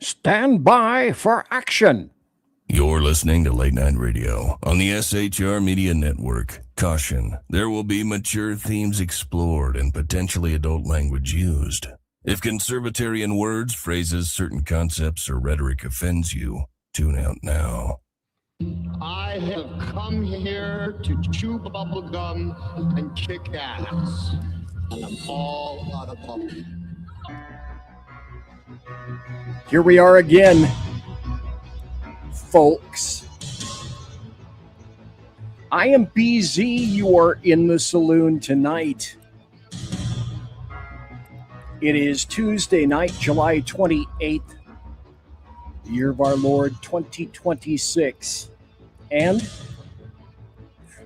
Stand by for action. You're listening to Late Night Radio on the SHR Media Network. Caution, there will be mature themes explored and potentially adult language used. If conservatarian words, phrases, certain concepts, or rhetoric offends you, tune out now. I have come here to chew bubble gum and kick ass. And I'm all out of bubble. Here we are again, folks. I am BZ. You are in the saloon tonight. It is Tuesday night, July 28th, the year of our Lord 2026. And,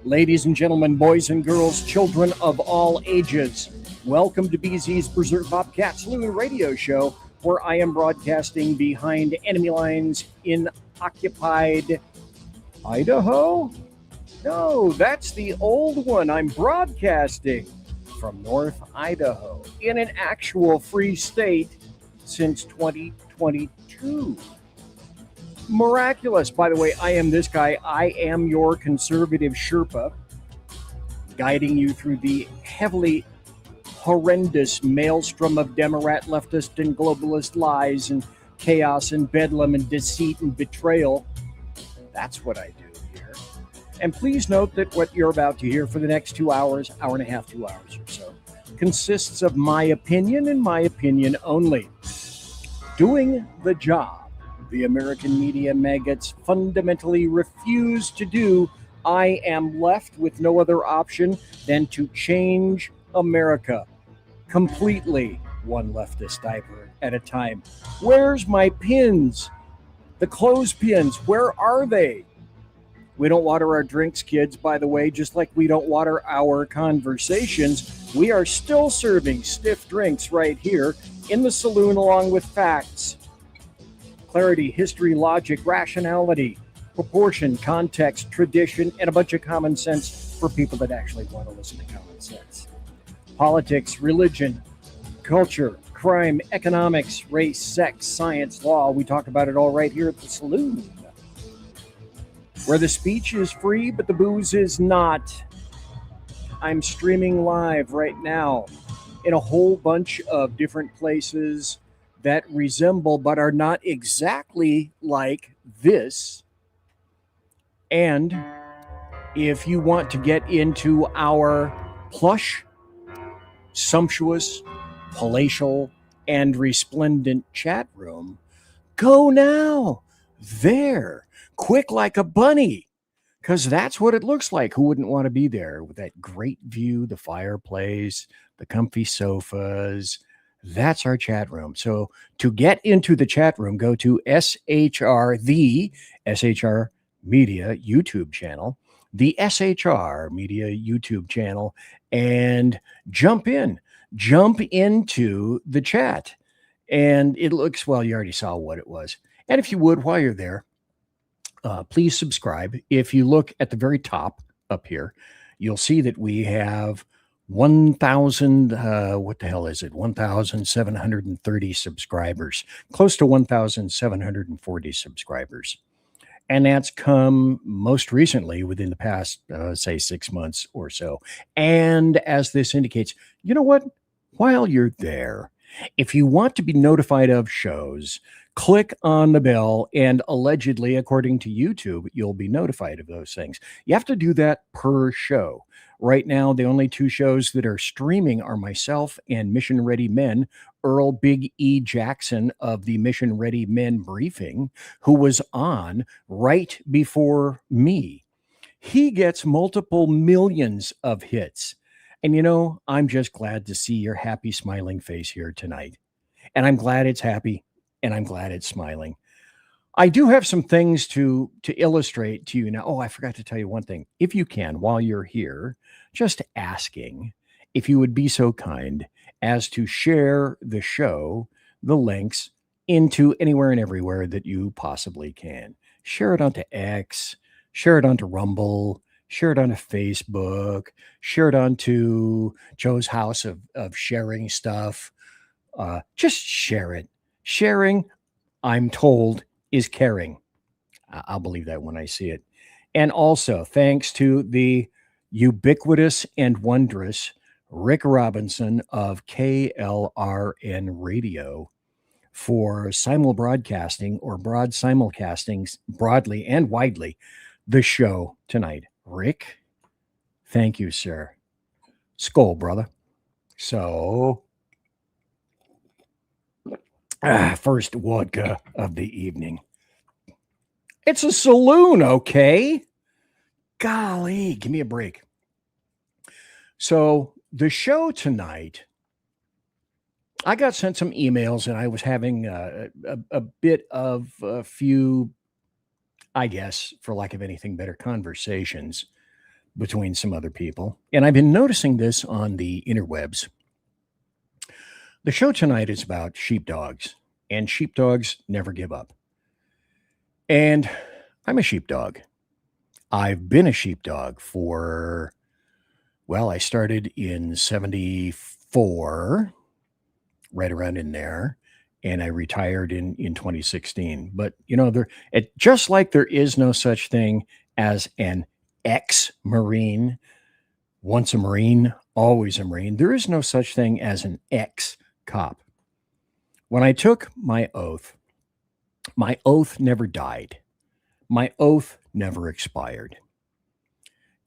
ladies and gentlemen, boys and girls, children of all ages, welcome to BZ's Berserk Bobcat Saloon radio show, where I am broadcasting behind enemy lines in occupied Idaho? No, that's the old one. I'm broadcasting from North Idaho in an actual free state since 2022. Miraculous. By the way, I am this guy. I am your conservative Sherpa, guiding you through the heavily horrendous maelstrom of Democrat, leftist, and globalist lies and chaos and bedlam and deceit and betrayal. That's what I do here. And please note that what you're about to hear for the next 2 hours, hour and a half, 2 hours or so, consists of my opinion and my opinion only. Doing the job the American media maggots fundamentally refuse to do, I am left with no other option than to change America completely, one leftist diaper at a time. Where's my pins? The clothespins, where are they? We don't water our drinks, kids, by the way, just like we don't water our conversations. We are still serving stiff drinks right here in the saloon along with facts. Clarity, history, logic, rationality, proportion, context, tradition, and a bunch of common sense for people that actually want to listen to common sense. Politics, religion, culture, crime, economics, race, sex, science, law. We talk about it all right here at the saloon, where the speech is free, but the booze is not. I'm streaming live right now in a whole bunch of different places that resemble but are not exactly like this. And if you want to get into our plush, sumptuous, palatial, and resplendent chat room, go now. There. Quick like a bunny. Because that's what it looks like. Who wouldn't want to be there with that great view, the fireplace, the comfy sofas? That's our chat room. So to get into the chat room, go to SHR, the SHR Media YouTube channel, the SHR Media YouTube channel, and jump into the chat. And it looks, well, you already saw what it was. And if you would, while you're there, please subscribe. If you look at the very top up here, you'll see that we have 1,000, what the hell is it? 1,730 subscribers, close to 1,740 subscribers. And that's come most recently within the past, say, 6 months or so. And as this indicates, you know what? While you're there, if you want to be notified of shows, click on the bell, and allegedly, according to YouTube, you'll be notified of those things. You have to do that per show. Right now, the only 2 shows that are streaming are myself and Mission Ready Men, Earl Big E Jackson of the Mission Ready Men briefing, who was on right before me. He gets multiple millions of hits. And you know, I'm just glad to see your happy, smiling face here tonight. And I'm glad it's happy, and I'm glad it's smiling. I do have some things to illustrate to you now. Oh, I forgot to tell you one thing. If you can, while you're here, just asking if you would be so kind as to share the show, the links, into anywhere and everywhere that you possibly can. Share it onto X, share it onto Rumble, share it onto Facebook, share it onto Joe's House of Sharing Stuff. Just share it. Sharing, I'm told, is caring. I'll believe that when I see it. And also, thanks to the ubiquitous and wondrous Rick Robinson of KLRN Radio for simulbroadcasting or broad simulcastings broadly and widely the show tonight. Rick, thank you, sir. Skol, brother. So, first vodka of the evening. It's a Saloon, okay? Golly, give me a break. So, the show tonight, I got sent some emails and I was having a bit of a few, I guess, for lack of anything better, conversations between some other people. And I've been noticing this on the interwebs. The show tonight is about sheepdogs, and sheepdogs never give up. And I'm a sheepdog. I've been a sheepdog for, well, I started in 74, right around in there, and I retired in 2016. But, you know, just like there is no such thing as an ex-Marine, once a Marine, always a Marine, there is no such thing as an ex-cop. When I took my oath never died. My oath never expired.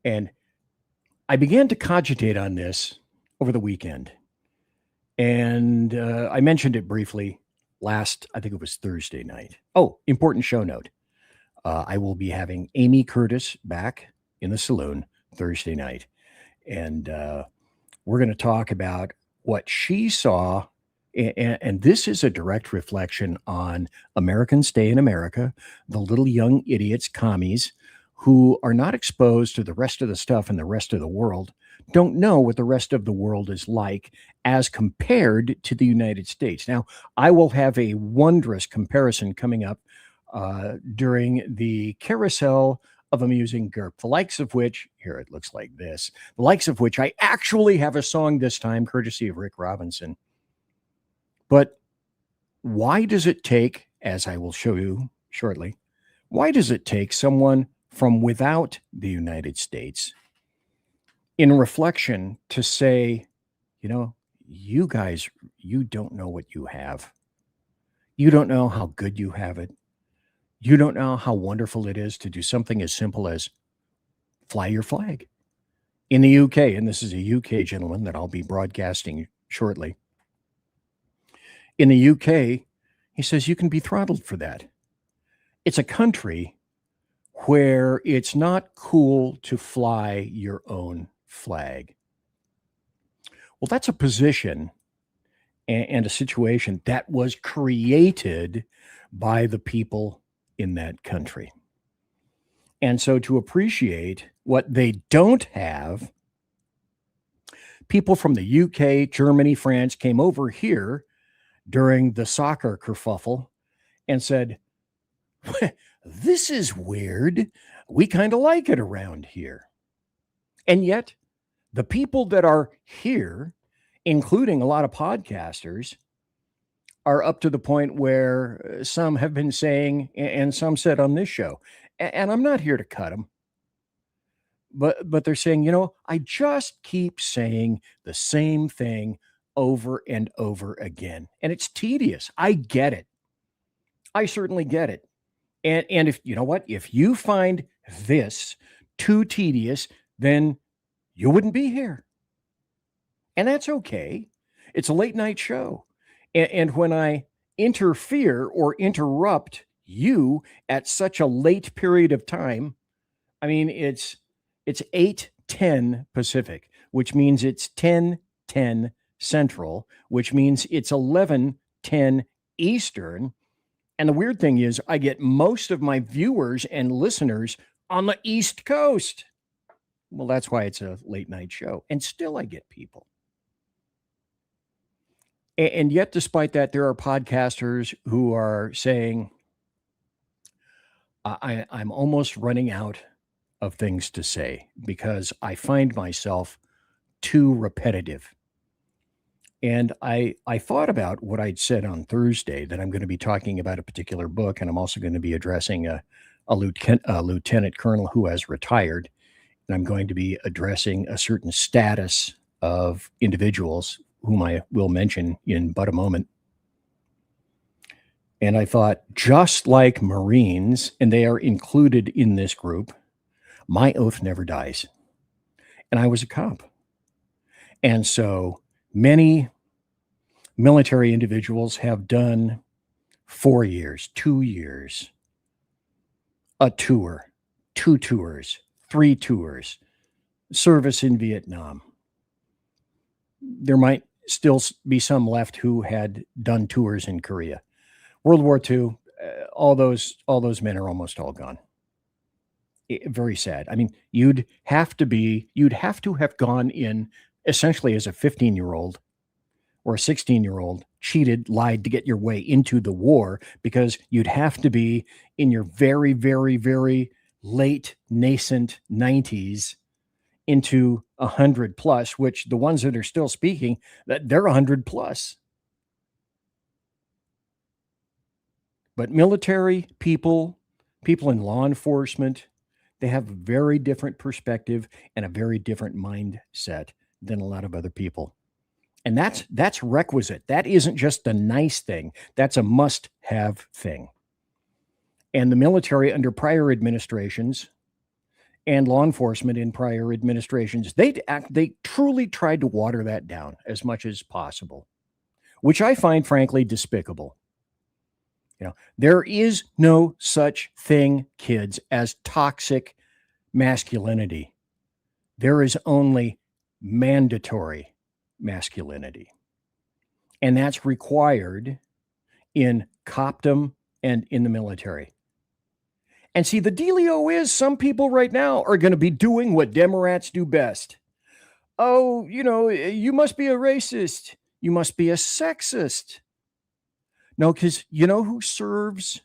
And I began to cogitate on this over the weekend. And I mentioned it briefly last, I think it was Thursday night. Oh, important show note. I will be having Amy Curtis back in the Saloon Thursday night. And we're going to talk about what she saw. And this is a direct reflection on Americans Stay in America, the little young idiots, commies, who are not exposed to the rest of the stuff in the rest of the world, don't know what the rest of the world is like as compared to the United States. Now, I will have a wondrous comparison coming up during the carousel of amusing GURP, the likes of which, here it looks like this, the likes of which I actually have a song this time, courtesy of Rick Robinson. But why does it take, as I will show you shortly, why does it take someone from without the United States in reflection to say, you know, you guys, you don't know what you have. You don't know how good you have it. You don't know how wonderful it is to do something as simple as fly your flag. In the UK, and this is a UK gentleman that I'll be broadcasting shortly. In the UK, he says you can be throttled for that. It's a country where it's not cool to fly your own flag. Well, that's a position and a situation that was created by the people in that country. And so to appreciate what they don't have, people from the UK, Germany, France came over here during the soccer kerfuffle and said, this is weird. We kind of like it around here. And yet the people that are here, including a lot of podcasters, are up to the point where some have been saying, and some said on this show, and I'm not here to cut them, but they're saying, you know, I just keep saying the same thing over and over again. And it's tedious. I get it. I certainly get it. And if, you know what, if you find this too tedious, then you wouldn't be here. And that's okay. It's a late night show. And when I interfere or interrupt you at such a late period of time, I mean, it's 8:10 Pacific, which means it's 10:10 Central, which means it's 11:10 Eastern. And the weird thing is I get most of my viewers and listeners on the East Coast. Well, that's why it's a late night show. And still I get people. And yet, despite that, there are podcasters who are saying, I'm almost running out of things to say because I find myself too repetitive. And I thought about what I'd said on Thursday, that I'm going to be talking about a particular book, and I'm also going to be addressing a lieutenant colonel who has retired, and I'm going to be addressing a certain status of individuals whom I will mention in but a moment. And I thought, just like Marines, and they are included in this group, my oath never dies. And I was a cop. And so many military individuals have done 4 years, 2 years, a tour, 2 tours, 3 tours, service in Vietnam. There might still be some left who had done tours in Korea. World War II, all those men are almost all gone. Very sad. I mean, you'd have to have gone in essentially as a 15-year-old or a 16-year-old, cheated, lied to get your way into the war, because you'd have to be in your very, very, very late nascent 90s into 100 plus, which the ones that are still speaking, that they're 100 plus. But military people in law enforcement, they have a very different perspective and a very different mindset than a lot of other people. And that's requisite. That isn't just a nice thing. That's a must-have thing. And the military under prior administrations and law enforcement in prior administrations, they truly tried to water that down as much as possible, which I find frankly despicable. There is no such thing, kids, as toxic masculinity. There is only mandatory masculinity. And that's required in copdom and in the military. And see, the dealio is some people right now are going to be doing what Democrats do best. Oh, you must be a racist. You must be a sexist. No, because you know who serves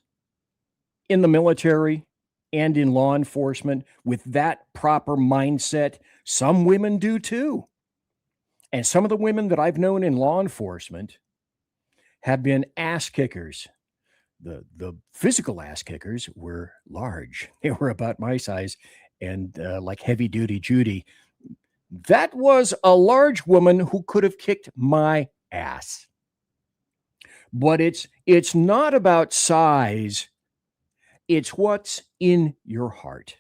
in the military and in law enforcement with that proper mindset? Some women do too. And some of the women that I've known in law enforcement have been ass kickers. The physical ass kickers were large. They were about my size and like heavy duty Judy. That was a large woman who could have kicked my ass. But it's not about size. It's what's in your heart.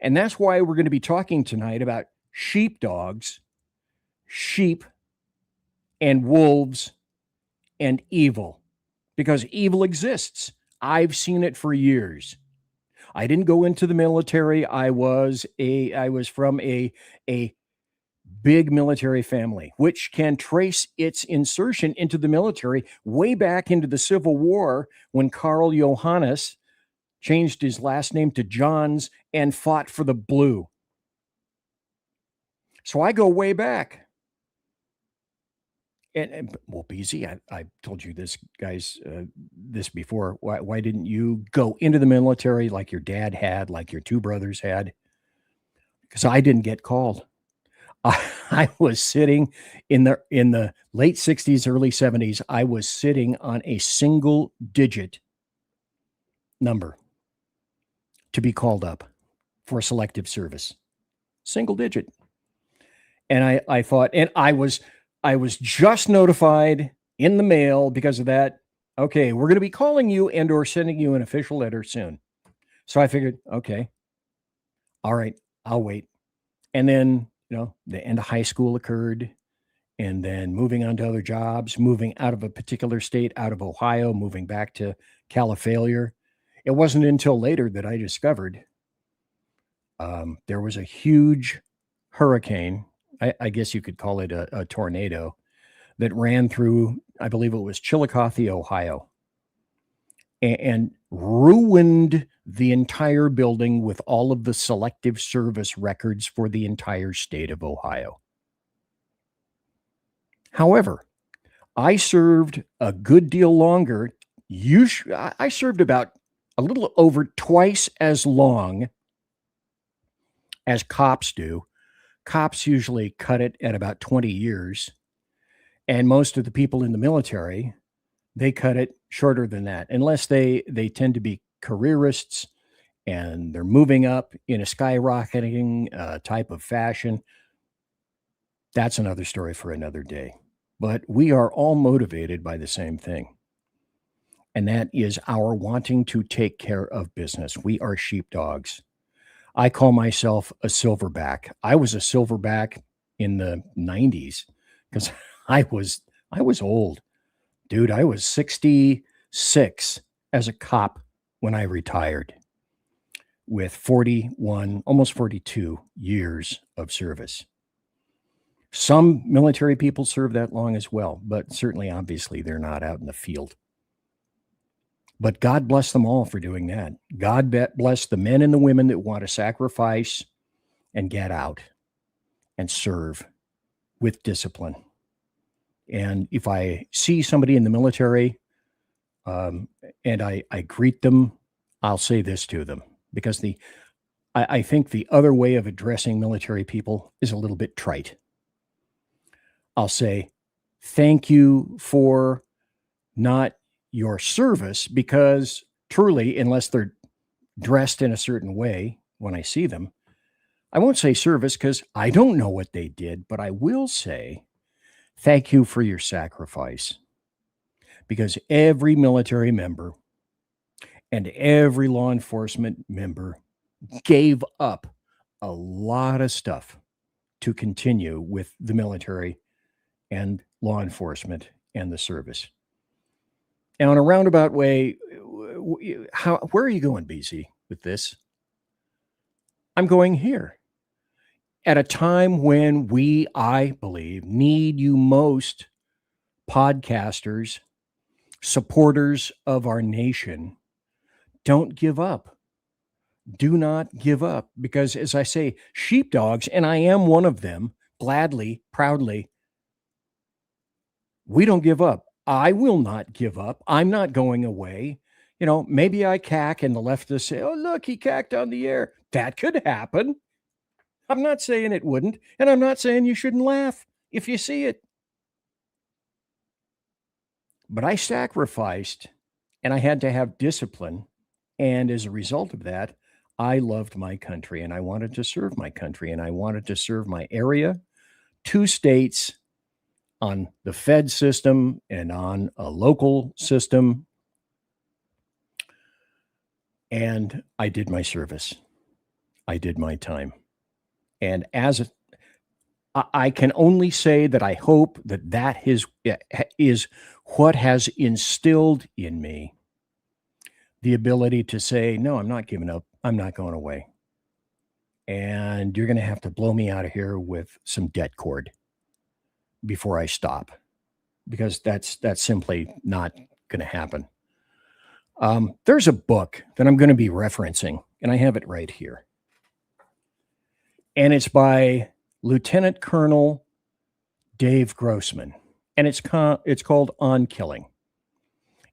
And that's why we're going to be talking tonight about sheepdogs, sheep, and wolves, and evil. Because evil exists. I've seen it for years. I didn't go into the military. I was from a big military family, which can trace its insertion into the military way back into the Civil War, when Karl Johannes changed his last name to Johns and fought for the blue. So I go way back. And well, BZ, I told you this, guys, this before. Why didn't you go into the military like your dad had, like your 2 brothers had? Because I didn't get called. I was sitting in the late 60s, early 70s. I was sitting on a single digit number to be called up for selective service. Single digit. And I thought, and I was just notified in the mail because of that. Okay, we're going to be calling you and or sending you an official letter soon. So I figured, okay, all right, I'll wait. And then, the end of high school occurred, and then moving on to other jobs, moving out of a particular state, out of Ohio, moving back to Califailure. It wasn't until later that I discovered there was a huge hurricane. I guess you could call it a tornado that ran through, I believe it was Chillicothe, Ohio, and ruined the entire building with all of the selective service records for the entire state of Ohio. However, I served a good deal longer. I served about a little over twice as long as cops do. Cops usually cut it at about 20 years. And most of the people in the military, they cut it shorter than that, unless they tend to be careerists and they're moving up in a skyrocketing type of fashion. That's another story for another day. But we are all motivated by the same thing. And that is our wanting to take care of business. We are sheepdogs. I call myself a silverback. I was a silverback in the 90s because I was old. Dude, I was 66 as a cop when I retired with 41, almost 42 years of service. Some military people serve that long as well, but certainly, obviously, they're not out in the field. But God bless them all for doing that. God bless the men and the women that want to sacrifice and get out and serve with discipline. And if I see somebody in the military and I greet them, I'll say this to them, because I think the other way of addressing military people is a little bit trite. I'll say, thank you for not your service, because truly, unless they're dressed in a certain way when I see them, I won't say service because I don't know what they did, but I will say thank you for your sacrifice, because every military member and every law enforcement member gave up a lot of stuff to continue with the military and law enforcement and the service. Now, in a roundabout way, where are you going, BZ, with this? I'm going here. At a time when we, I believe, need you most, podcasters, supporters of our nation, don't give up. Do not give up, because, as I say, sheepdogs, and I am one of them, gladly, proudly, we don't give up. I will not give up. I'm not going away. You know, maybe I cack and the leftists say, oh, look, he cacked on the air. That could happen. I'm not saying it wouldn't. And I'm not saying you shouldn't laugh if you see it. But I sacrificed and I had to have discipline. And as a result of that, I loved my country and I wanted to serve my country and I wanted to serve my area, 2 states, on the Fed system and on a local system. And I did my service. I did my time. And I can only say that I hope that is what has instilled in me the ability to say, no, I'm not giving up. I'm not going away. And you're going to have to blow me out of here with some debt cord before I stop, because that's simply not going to happen. There's a book that I'm going to be referencing, and I have it right here. And it's by Lt Col Dave Grossman, and it's called On Killing.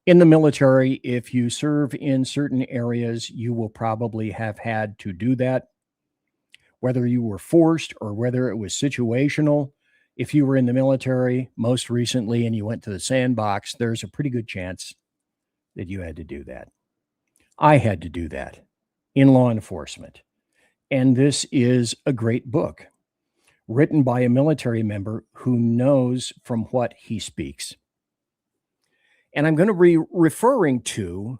In the military, if you serve in certain areas, you will probably have had to do that, whether you were forced or whether it was situational. If you were in the military most recently and you went to the sandbox, there's a pretty good chance that you had to do that. I had to do that in law enforcement. And this is a great book written by a military member who knows from what he speaks. And I'm going to be referring to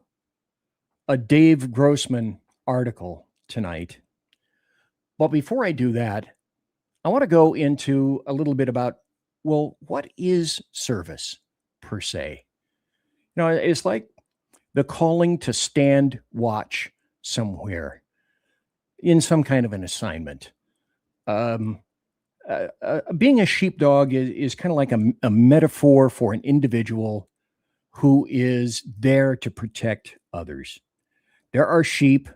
a Dave Grossman article tonight. But before I do that, I want to go into a little bit about, well, what is service per se? You know, it's like the calling to stand watch somewhere in some kind of an assignment. Being a sheepdog is kind of like a metaphor for an individual who is there to protect others. There are sheep,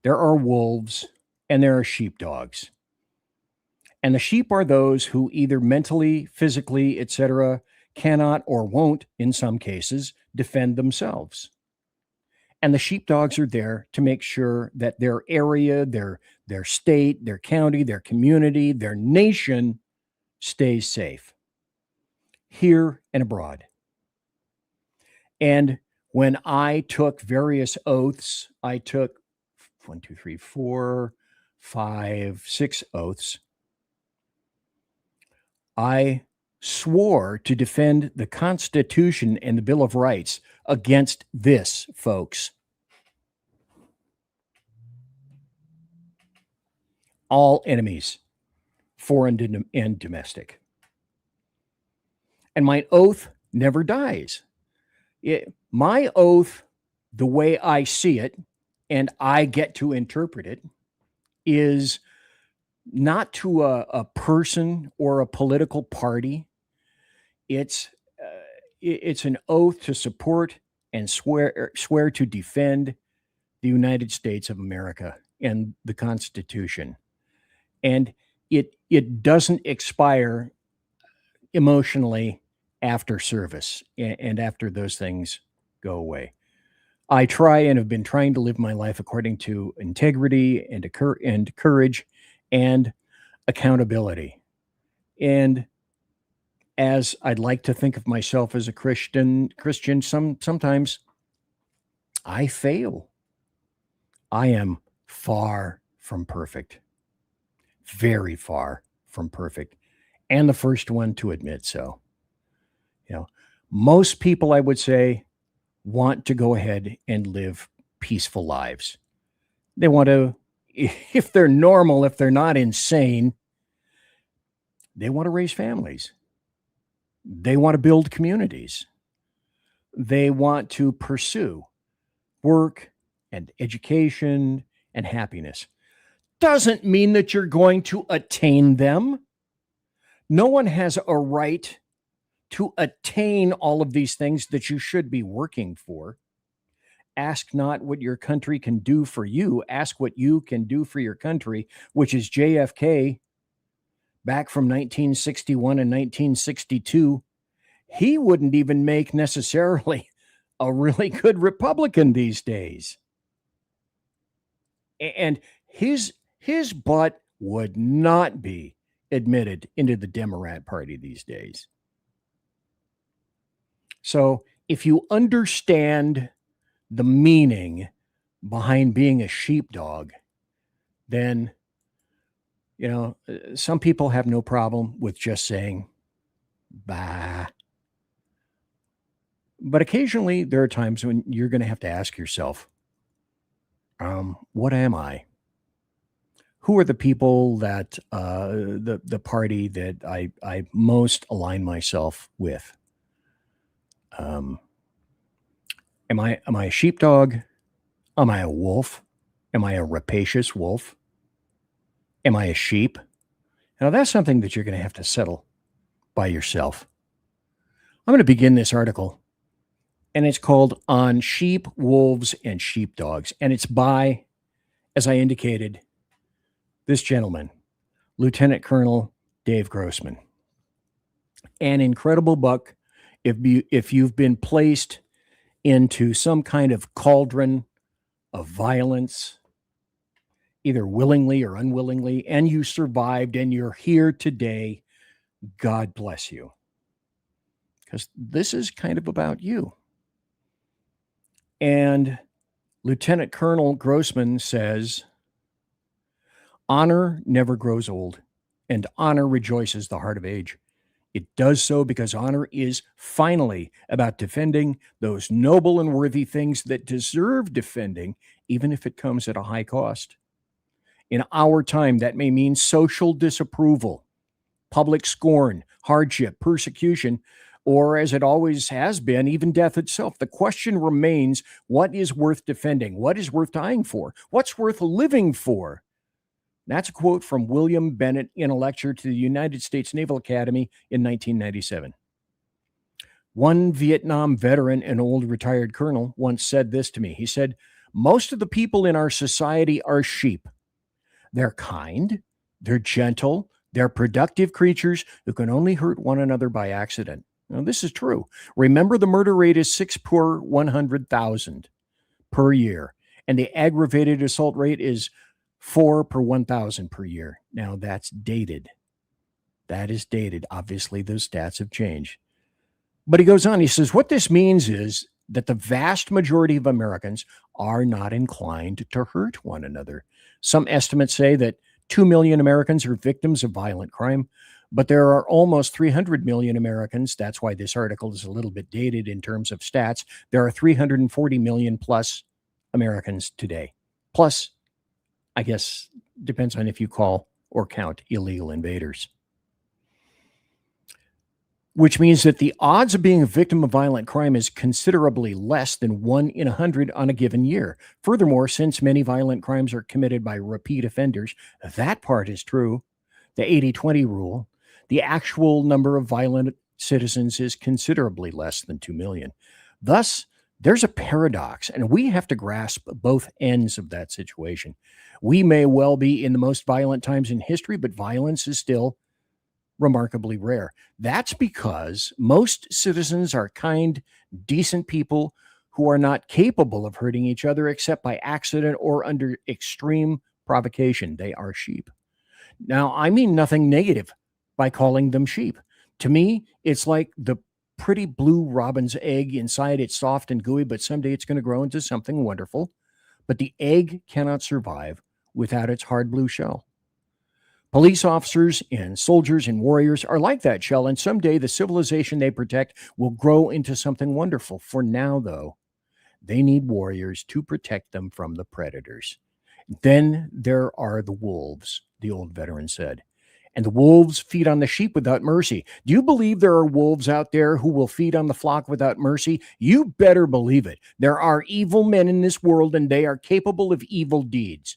there are wolves, and there are sheepdogs. And the sheep are those who either mentally, physically, etc., cannot or won't, in some cases, defend themselves. And the sheepdogs are there to make sure that their area, their state, their county, their community, their nation stays safe. here and abroad. And when I took various oaths, I took 1, 2, 3, 4, 5, 6 oaths. I swore to defend the Constitution and the Bill of Rights against this, folks. All enemies, foreign and domestic. And my oath never dies. My oath, the way I see it, and I get to interpret it, is not to a person or a political party. It's an oath to support and swear to defend the United States of America and the Constitution. And it doesn't expire emotionally after service and after those things go away. I try and have been trying to live my life according to integrity and courage and accountability. And as I'd like to think of myself as a Christian, sometimes I fail. I am far from perfect, very far from perfect, and the first one to admit so. Most people, I would say, want to go ahead and live peaceful lives. They want to, if they're normal, if they're not insane, they want to raise families. They want to build communities. They want to pursue work and education and happiness. Doesn't mean that you're going to attain them. No one has a right to attain all of these things that you should be working for. Ask not what your country can do for you. Ask what you can do for your country, which is JFK back from 1961 and 1962. He wouldn't even make necessarily a really good Republican these days. And his butt would not be admitted into the Democrat Party these days. So if you understand the meaning behind being a sheepdog, then, some people have no problem with just saying, bah. But occasionally there are times when you're going to have to ask yourself, what am I? Who are the people that, the party that I most align myself with? Am I a sheepdog? Am I a wolf? Am I a rapacious wolf? Am I a sheep? Now that's something that you're going to have to settle by yourself. I'm going to begin this article, and it's called On Sheep, Wolves, and Sheepdogs. And it's by, as I indicated, this gentleman, Lt Col Dave Grossman. An incredible book. If you've been placed into some kind of cauldron of violence, either willingly or unwillingly, and you survived and you're here today, God bless you. Because this is kind of about you. And Lt Col Grossman says, honor never grows old, and honor rejoices the heart of age. It does so because honor is finally about defending those noble and worthy things that deserve defending, even if it comes at a high cost. In our time, that may mean social disapproval, public scorn, hardship, persecution, or as it always has been, even death itself. The question remains, what is worth defending? What is worth dying for? What's worth living for? That's a quote from William Bennett in a lecture to the United States Naval Academy in 1997. One Vietnam veteran, an old retired colonel, once said this to me. He said, most of the people in our society are sheep. They're kind, they're gentle, they're productive creatures who can only hurt one another by accident. Now, this is true. Remember, the murder rate is 6 per 100,000 per year, and the aggravated assault rate is 4 per 1,000 per year. Now, that's dated. That is dated. Obviously, those stats have changed. But he goes on, he says, what this means is that the vast majority of Americans are not inclined to hurt one another. Some estimates say that 2 million Americans are victims of violent crime, but there are almost 300 million Americans. That's why this article is a little bit dated in terms of stats. There are 340 million plus Americans today. Plus, I guess, depends on if you call or count illegal invaders. Which means that the odds of being a victim of violent crime is considerably less than 1 in 100 on a given year. Furthermore, since many violent crimes are committed by repeat offenders, that part is true. The 80-20 rule, the actual number of violent citizens is considerably less than 2 million. Thus, there's a paradox, and we have to grasp both ends of that situation. We may well be in the most violent times in history, but violence is still remarkably rare. That's because most citizens are kind, decent people who are not capable of hurting each other except by accident or under extreme provocation. They are sheep. Now, I mean nothing negative by calling them sheep. To me, it's like the pretty blue robin's egg. Inside it's soft and gooey, but someday it's going to grow into something wonderful. But the egg cannot survive without its hard blue shell. Police officers and soldiers and warriors are like that shell, and someday the civilization they protect will grow into something wonderful. For now, though, they need warriors to protect them from the predators. Then there are the wolves, the old veteran said. And the wolves feed on the sheep without mercy. Do you believe there are wolves out there who will feed on the flock without mercy? You better believe it. There are evil men in this world, and they are capable of evil deeds.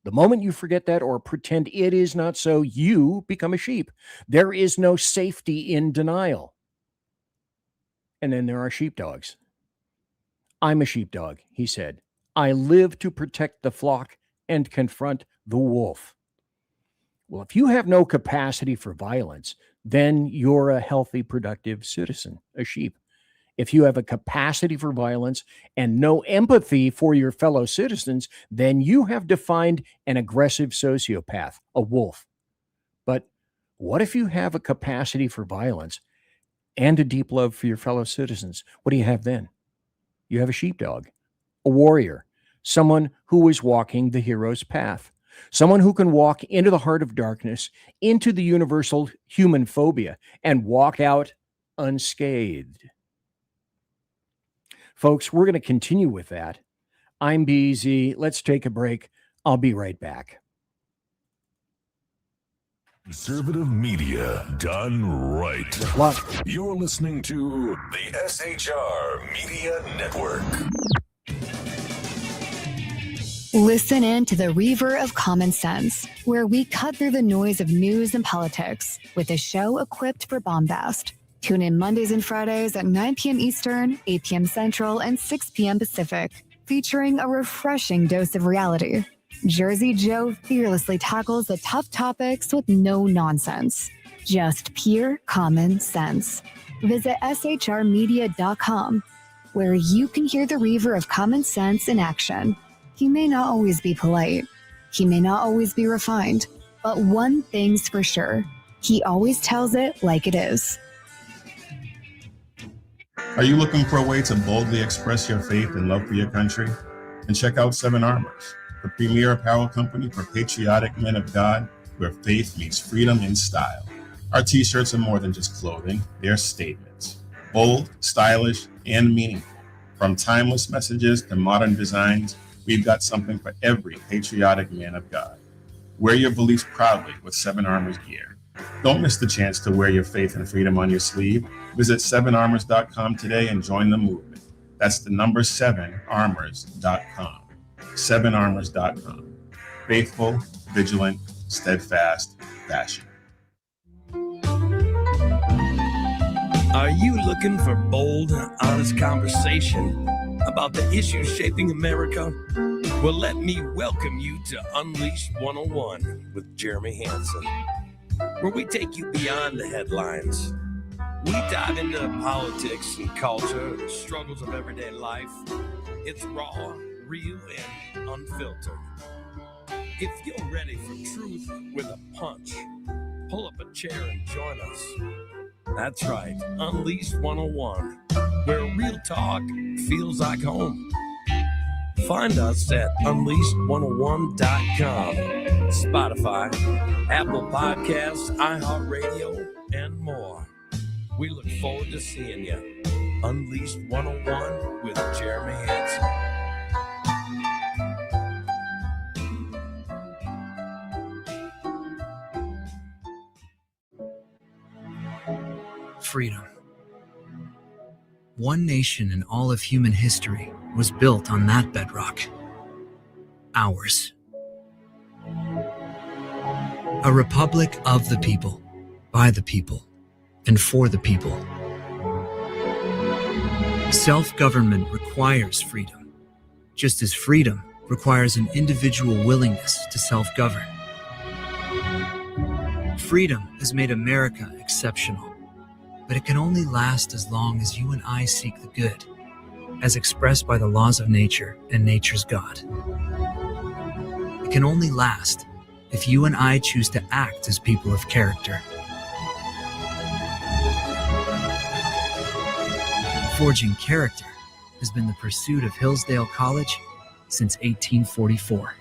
The moment you forget that or pretend it is not so, you become a sheep. There is no safety in denial. And then there are sheepdogs. I'm a sheepdog, he said. I live to protect the flock and confront the wolf. Well, if you have no capacity for violence, then you're a healthy, productive citizen, a sheep. If you have a capacity for violence and no empathy for your fellow citizens, then you have defined an aggressive sociopath, a wolf. But what if you have a capacity for violence and a deep love for your fellow citizens? What do you have then? You have a sheepdog, a warrior, someone who is walking the hero's path, someone who can walk into the heart of darkness, into the universal human phobia, and walk out unscathed. Folks, we're going to continue with that. I'm BZ. Let's take a break. I'll be right back. Conservative media done right. Love. You're listening to the SHR Media Network. Listen in to the Reaver of Common Sense, where we cut through the noise of news and politics with a show equipped for bombast. Tune in Mondays and Fridays at 9 p.m. Eastern, 8 p.m. Central, and 6 p.m. Pacific, featuring a refreshing dose of reality. Jersey Joe fearlessly tackles the tough topics with no nonsense. Just pure common sense. Visit shrmedia.com, where you can hear the Reaver of Common Sense in action. He may not always be polite. He may not always be refined. But one thing's for sure. He always tells it like it is. Are you looking for a way to boldly express your faith and love for your country? And check out 7 Armors, the premier apparel company for patriotic men of God, where faith meets freedom in style. Our t-shirts are more than just clothing, they're statements. Bold, stylish, and meaningful. From timeless messages to modern designs, we've got something for every patriotic man of God. Wear your beliefs proudly with 7 Armors gear. Don't miss the chance to wear your faith and freedom on your sleeve. Visit 7armors.com today and join the movement. That's the number 7armors.com. 7armors.com. Faithful, vigilant, steadfast, passion. Are you looking for bold, honest conversation about the issues shaping America? Well, let me welcome you to Unleashed 101 with Jeremy Hansen, where we take you beyond the headlines. We dive into politics and culture, the struggles of everyday life. It's raw, real, and unfiltered. If you're ready for truth with a punch, pull up a chair and join us. That's right, Unleashed 101, where real talk feels like home. Find us at unleashed101.com, Spotify, Apple Podcasts, iHeartRadio, and more. We look forward to seeing you. Unleashed 101 with Jeremy Hansen. Freedom. One nation in all of human history was built on that bedrock. Ours. A republic of the people, by the people, and for the people. Self-government requires freedom, just as freedom requires an individual willingness to self-govern. Freedom has made America exceptional, but it can only last as long as you and I seek the good, as expressed by the laws of nature and nature's God. It can only last if you and I choose to act as people of character. Forging character has been the pursuit of Hillsdale College since 1844.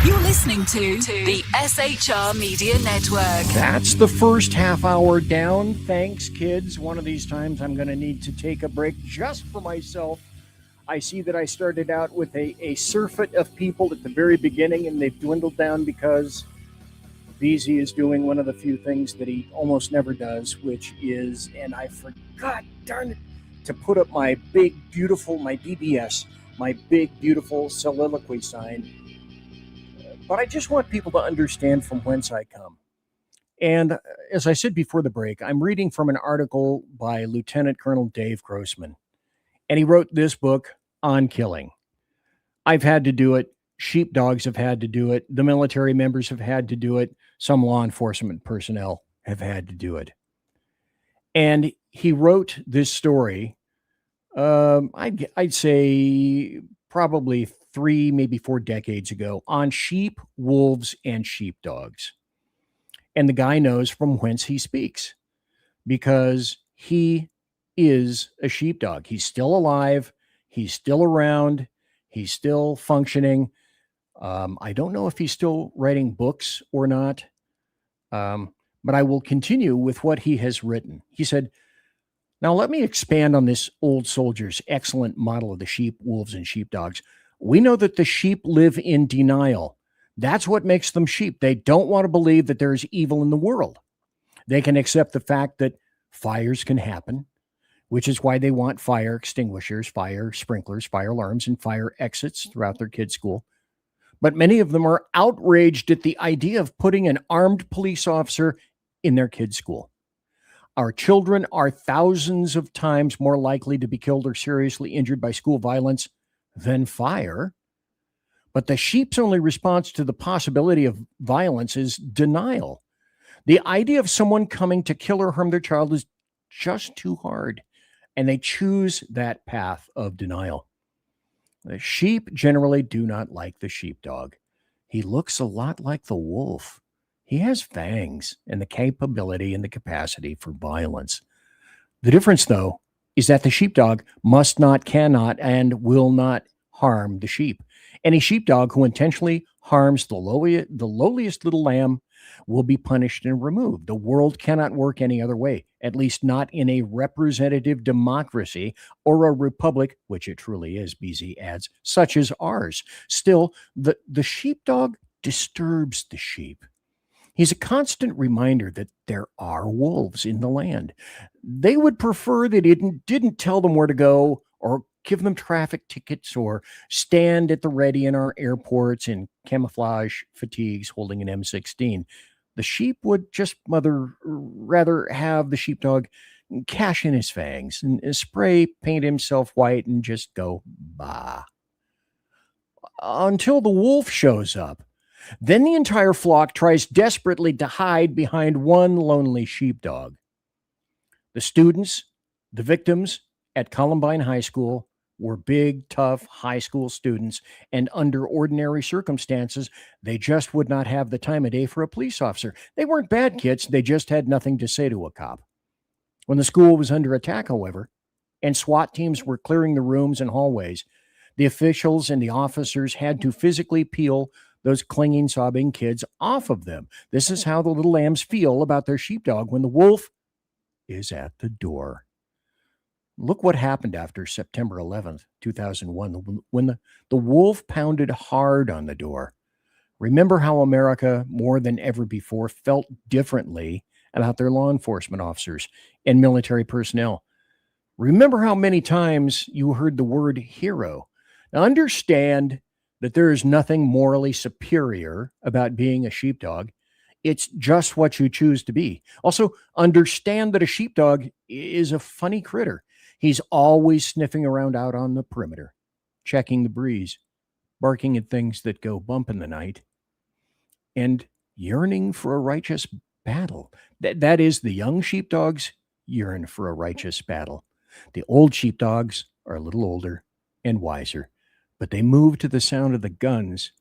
You're listening to the SHR Media Network. That's the first half hour down. Thanks, kids. One of these times I'm going to need to take a break just for myself. I see that I started out with a surfeit of people at the very beginning, and they've dwindled down because BZ is doing one of the few things that he almost never does, which is, and I forgot, darn it, to put up my big, beautiful, my BBS, my big, beautiful soliloquy sign. But I just want people to understand from whence I come. And as I said before the break, I'm reading from an article by Lt Col Dave Grossman. And he wrote this book on killing. I've had to do it. Sheepdogs have had to do it. The military members have had to do it. Some law enforcement personnel have had to do it. And he wrote this story, I'd say probably 3, maybe 4 decades ago, on sheep, wolves, and sheepdogs. And the guy knows from whence he speaks because he is a sheepdog. He's still alive. He's still around. He's still functioning. I don't know if he's still writing books or not, but I will continue with what he has written. He said, now let me expand on this old soldier's excellent model of the sheep, wolves, and sheepdogs. We know that the sheep live in denial. That's what makes them sheep. They don't want to believe that there's evil in the world. They can accept the fact that fires can happen, which is why they want fire extinguishers, fire sprinklers, fire alarms, and fire exits throughout their kids' school. But many of them are outraged at the idea of putting an armed police officer in their kids' school. Our children are thousands of times more likely to be killed or seriously injured by school violence than fire. But the sheep's only response to the possibility of violence is denial. The idea of someone coming to kill or harm their child is just too hard, and they choose that path of denial. The sheep generally do not like the sheepdog. He looks a lot like the wolf. He has fangs and the capability and the capacity for violence. The difference, though, is that the sheepdog must not, cannot, and will not harm the sheep. Any sheepdog who intentionally harms the lowliest little lamb will be punished and removed. The world cannot work any other way, at least not in a representative democracy or a republic, which it truly is, BZ adds, such as ours. Still, the sheepdog disturbs the sheep. He's a constant reminder that there are wolves in the land. They would prefer that it didn't tell them where to go or give them traffic tickets or stand at the ready in our airports in camouflage fatigues holding an M16. The sheep would just rather have the sheepdog cash in his fangs and spray paint himself white and just go bah. Until the wolf shows up. Then the entire flock tries desperately to hide behind one lonely sheepdog. The students, the victims at Columbine High School, were big, tough high school students, and under ordinary circumstances, they just would not have the time of day for a police officer. They weren't bad kids, they just had nothing to say to a cop. When the school was under attack, however, and SWAT teams were clearing the rooms and hallways, the officials and the officers had to physically peel those clinging, sobbing kids off of them. This is how the little lambs feel about their sheepdog when the wolf is at the door. Look what happened after September 11th, 2001, when the wolf pounded hard on the door. Remember how America, more than ever before, felt differently about their law enforcement officers and military personnel. Remember how many times you heard the word hero. Now understand that there is nothing morally superior about being a sheepdog. It's just what you choose to be. Also, understand that a sheepdog is a funny critter. He's always sniffing around out on the perimeter, checking the breeze, barking at things that go bump in the night, and yearning for a righteous battle. That is, the young sheepdogs yearn for a righteous battle. The old sheepdogs are a little older and wiser, but they move to the sound of the guns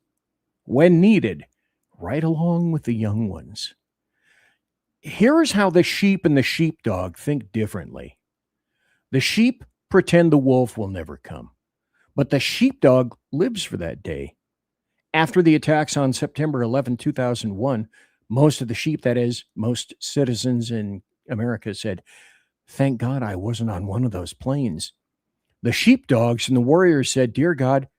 when needed, right along with the young ones. Here's how the sheep and the sheepdog think differently. The sheep pretend the wolf will never come, but the sheepdog lives for that day. After the attacks on September 11, 2001, most of the sheep, that is, most citizens in America, said, "Thank God I wasn't on one of those planes." The sheepdogs and the warriors said, "Dear God,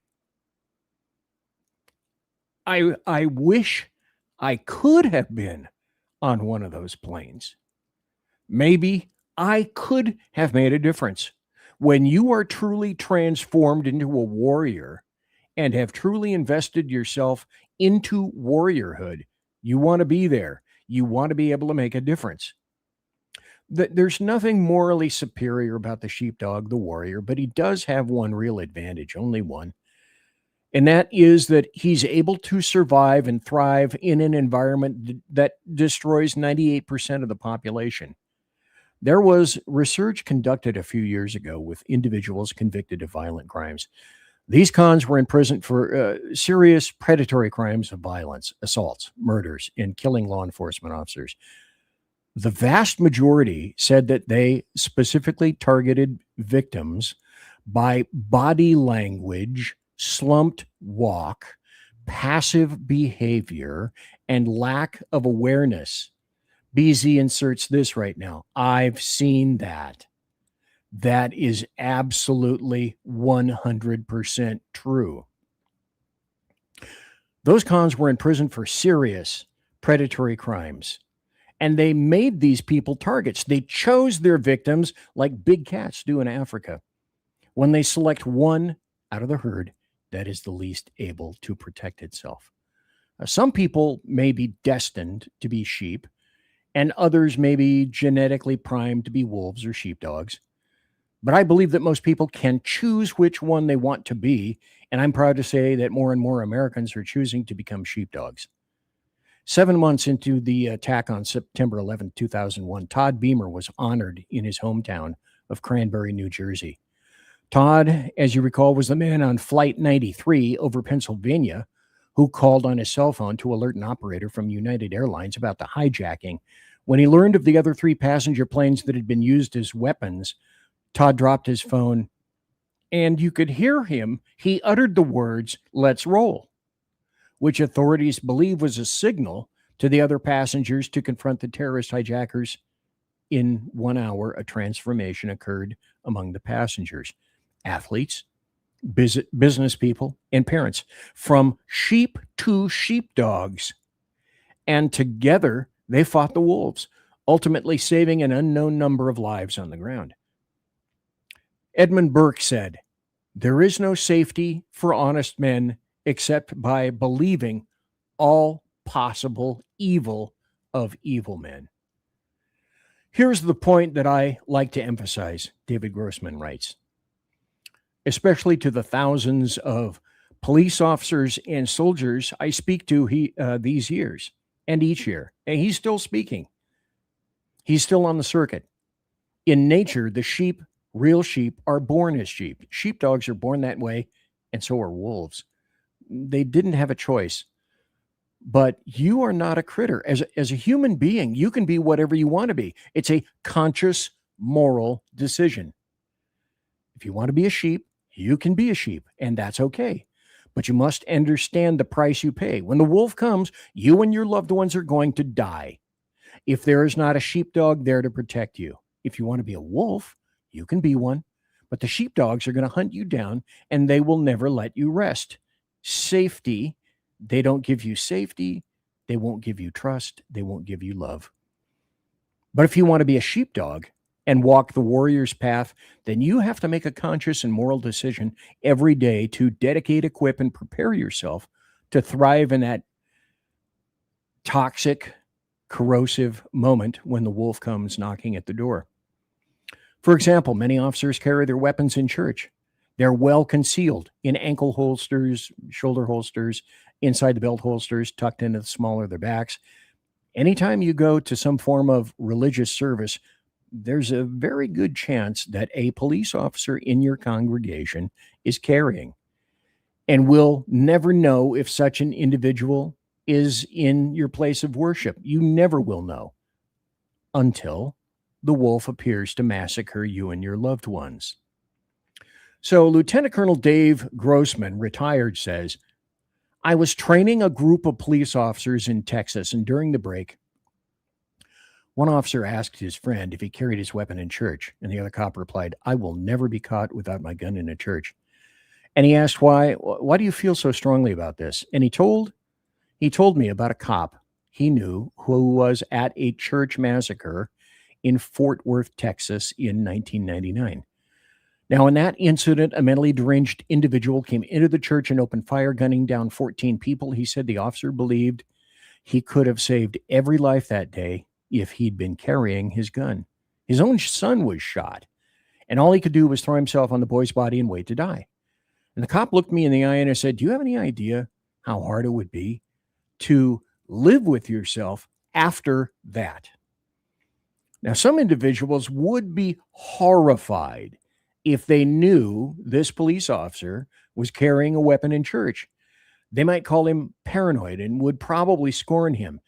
I wish I could have been on one of those planes. Maybe I could have made a difference." When you are truly transformed into a warrior and have truly invested yourself into warriorhood, you want to be there. You want to be able to make a difference. There's nothing morally superior about the sheepdog, the warrior, but he does have one real advantage, only one. And that is that he's able to survive and thrive in an environment that destroys 98% of the population. There was research conducted a few years ago with individuals convicted of violent crimes. These cons were in prison for serious predatory crimes of violence, assaults, murders, and killing law enforcement officers. The vast majority said that they specifically targeted victims by body language, slumped walk, passive behavior, and lack of awareness. BZ inserts this right now. I've seen that. That is absolutely 100% true. Those cons were in prison for serious predatory crimes, and they made these people targets. They chose their victims like big cats do in Africa. When they select one out of the herd that is the least able to protect itself. Some people may be destined to be sheep, and others may be genetically primed to be wolves or sheepdogs. But I believe that most people can choose which one they want to be, and I'm proud to say that more and more Americans are choosing to become sheepdogs. 7 months into the attack on September 11, 2001, Todd Beamer was honored in his hometown of Cranberry, New Jersey. Todd, as you recall, was the man on Flight 93 over Pennsylvania who called on his cell phone to alert an operator from United Airlines about the hijacking. When he learned of the other 3 passenger planes that had been used as weapons, Todd dropped his phone, and you could hear him. He uttered the words, "Let's roll," which authorities believe was a signal to the other passengers to confront the terrorist hijackers. In 1 hour, a transformation occurred among the passengers. Athletes, business people, and parents, from sheep to sheepdogs. And together, they fought the wolves, ultimately saving an unknown number of lives on the ground. Edmund Burke said, "There is no safety for honest men except by believing all possible evil of evil men." Here's the point that I like to emphasize, David Grossman writes, especially to the thousands of police officers and soldiers I speak to these years and each year. And he's still speaking. He's still on the circuit. In nature, the sheep Real sheep are born as sheep. Sheepdogs are born that way, and so are wolves. They didn't have a choice. But you are not a critter. As a human being, you can be whatever you want to be. It's a conscious, moral decision. If you want to be a sheep, you can be a sheep, and that's okay. But you must understand the price you pay. When the wolf comes, you and your loved ones are going to die. If there is not a sheepdog there to protect you, if you want to be a wolf, you can be one. But the sheepdogs are going to hunt you down, and they will never let you rest. Safety. They don't give you safety. They won't give you trust. They won't give you love. But if you want to be a sheepdog and walk the warrior's path, then you have to make a conscious and moral decision every day to dedicate, equip, and prepare yourself to thrive in that toxic, corrosive moment when the wolf comes knocking at the door. For example, many officers carry their weapons in church. They're well concealed in ankle holsters, shoulder holsters, inside the belt holsters, tucked into the small of their backs. Anytime you go to some form of religious service, there's a very good chance that a police officer in your congregation is carrying, and will never know if such an individual is in your place of worship. You never will know until the wolf appears to massacre you and your loved ones. So Lt Col Dave Grossman, retired, says, I was training a group of police officers in Texas, and during the break, one officer asked his friend if he carried his weapon in church, and the other cop replied, I will never be caught without my gun in a church. And he asked, why do you feel so strongly about this? And he told me about a cop he knew who was at a church massacre in Fort Worth, Texas in 1999. Now, in that incident, a mentally deranged individual came into the church and opened fire, gunning down 14 people. He said the officer believed he could have saved every life that day if he'd been carrying his gun. His own son was shot, and all he could do was throw himself on the boy's body and wait to die. And the cop looked me in the eye and I said, do you have any idea how hard it would be to live with yourself after that? Now, some individuals would be horrified if they knew this police officer was carrying a weapon in church. They might call him paranoid and would probably scorn him.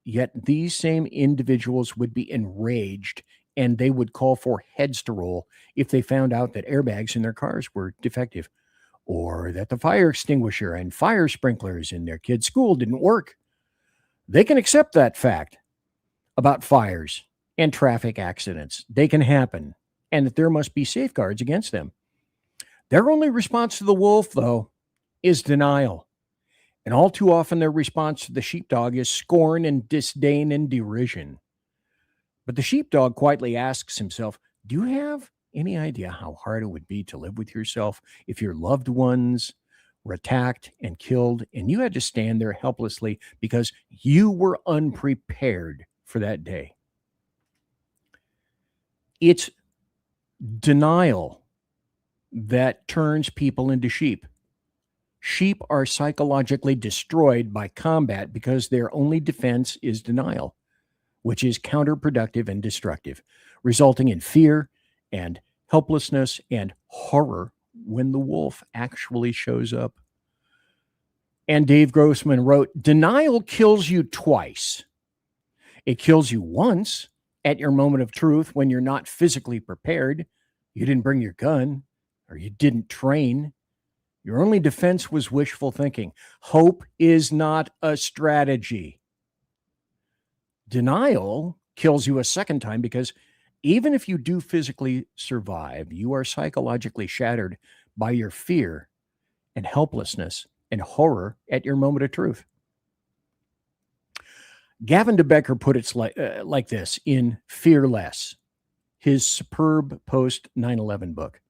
Yet these same individuals would be enraged, and they would call for heads to roll if they found out that airbags in their cars were defective, or that the fire extinguisher and fire sprinklers in their kids' school didn't work. They can accept that fact about fires and traffic accidents. They can happen, and that there must be safeguards against them. Their only response to the wolf, though, is denial. And all too often their response to the sheepdog is scorn and disdain and derision. But the sheepdog quietly asks himself, do you have any idea how hard it would be to live with yourself if your loved ones were attacked and killed and you had to stand there helplessly because you were unprepared for that day? It's denial that turns people into sheep. Sheep are psychologically destroyed by combat because their only defense is denial, which is counterproductive and destructive, resulting in fear and helplessness and horror when the wolf actually shows up. And Dave Grossman wrote, denial kills you twice. It kills you once at your moment of truth when you're not physically prepared. You didn't bring your gun, or you didn't train. Your only defense was wishful thinking. Hope is not a strategy. Denial kills you a second time because even if you do physically survive, you are psychologically shattered by your fear and helplessness and horror at your moment of truth. Gavin de Becker put it like this in Fearless, his superb post 9/11 book,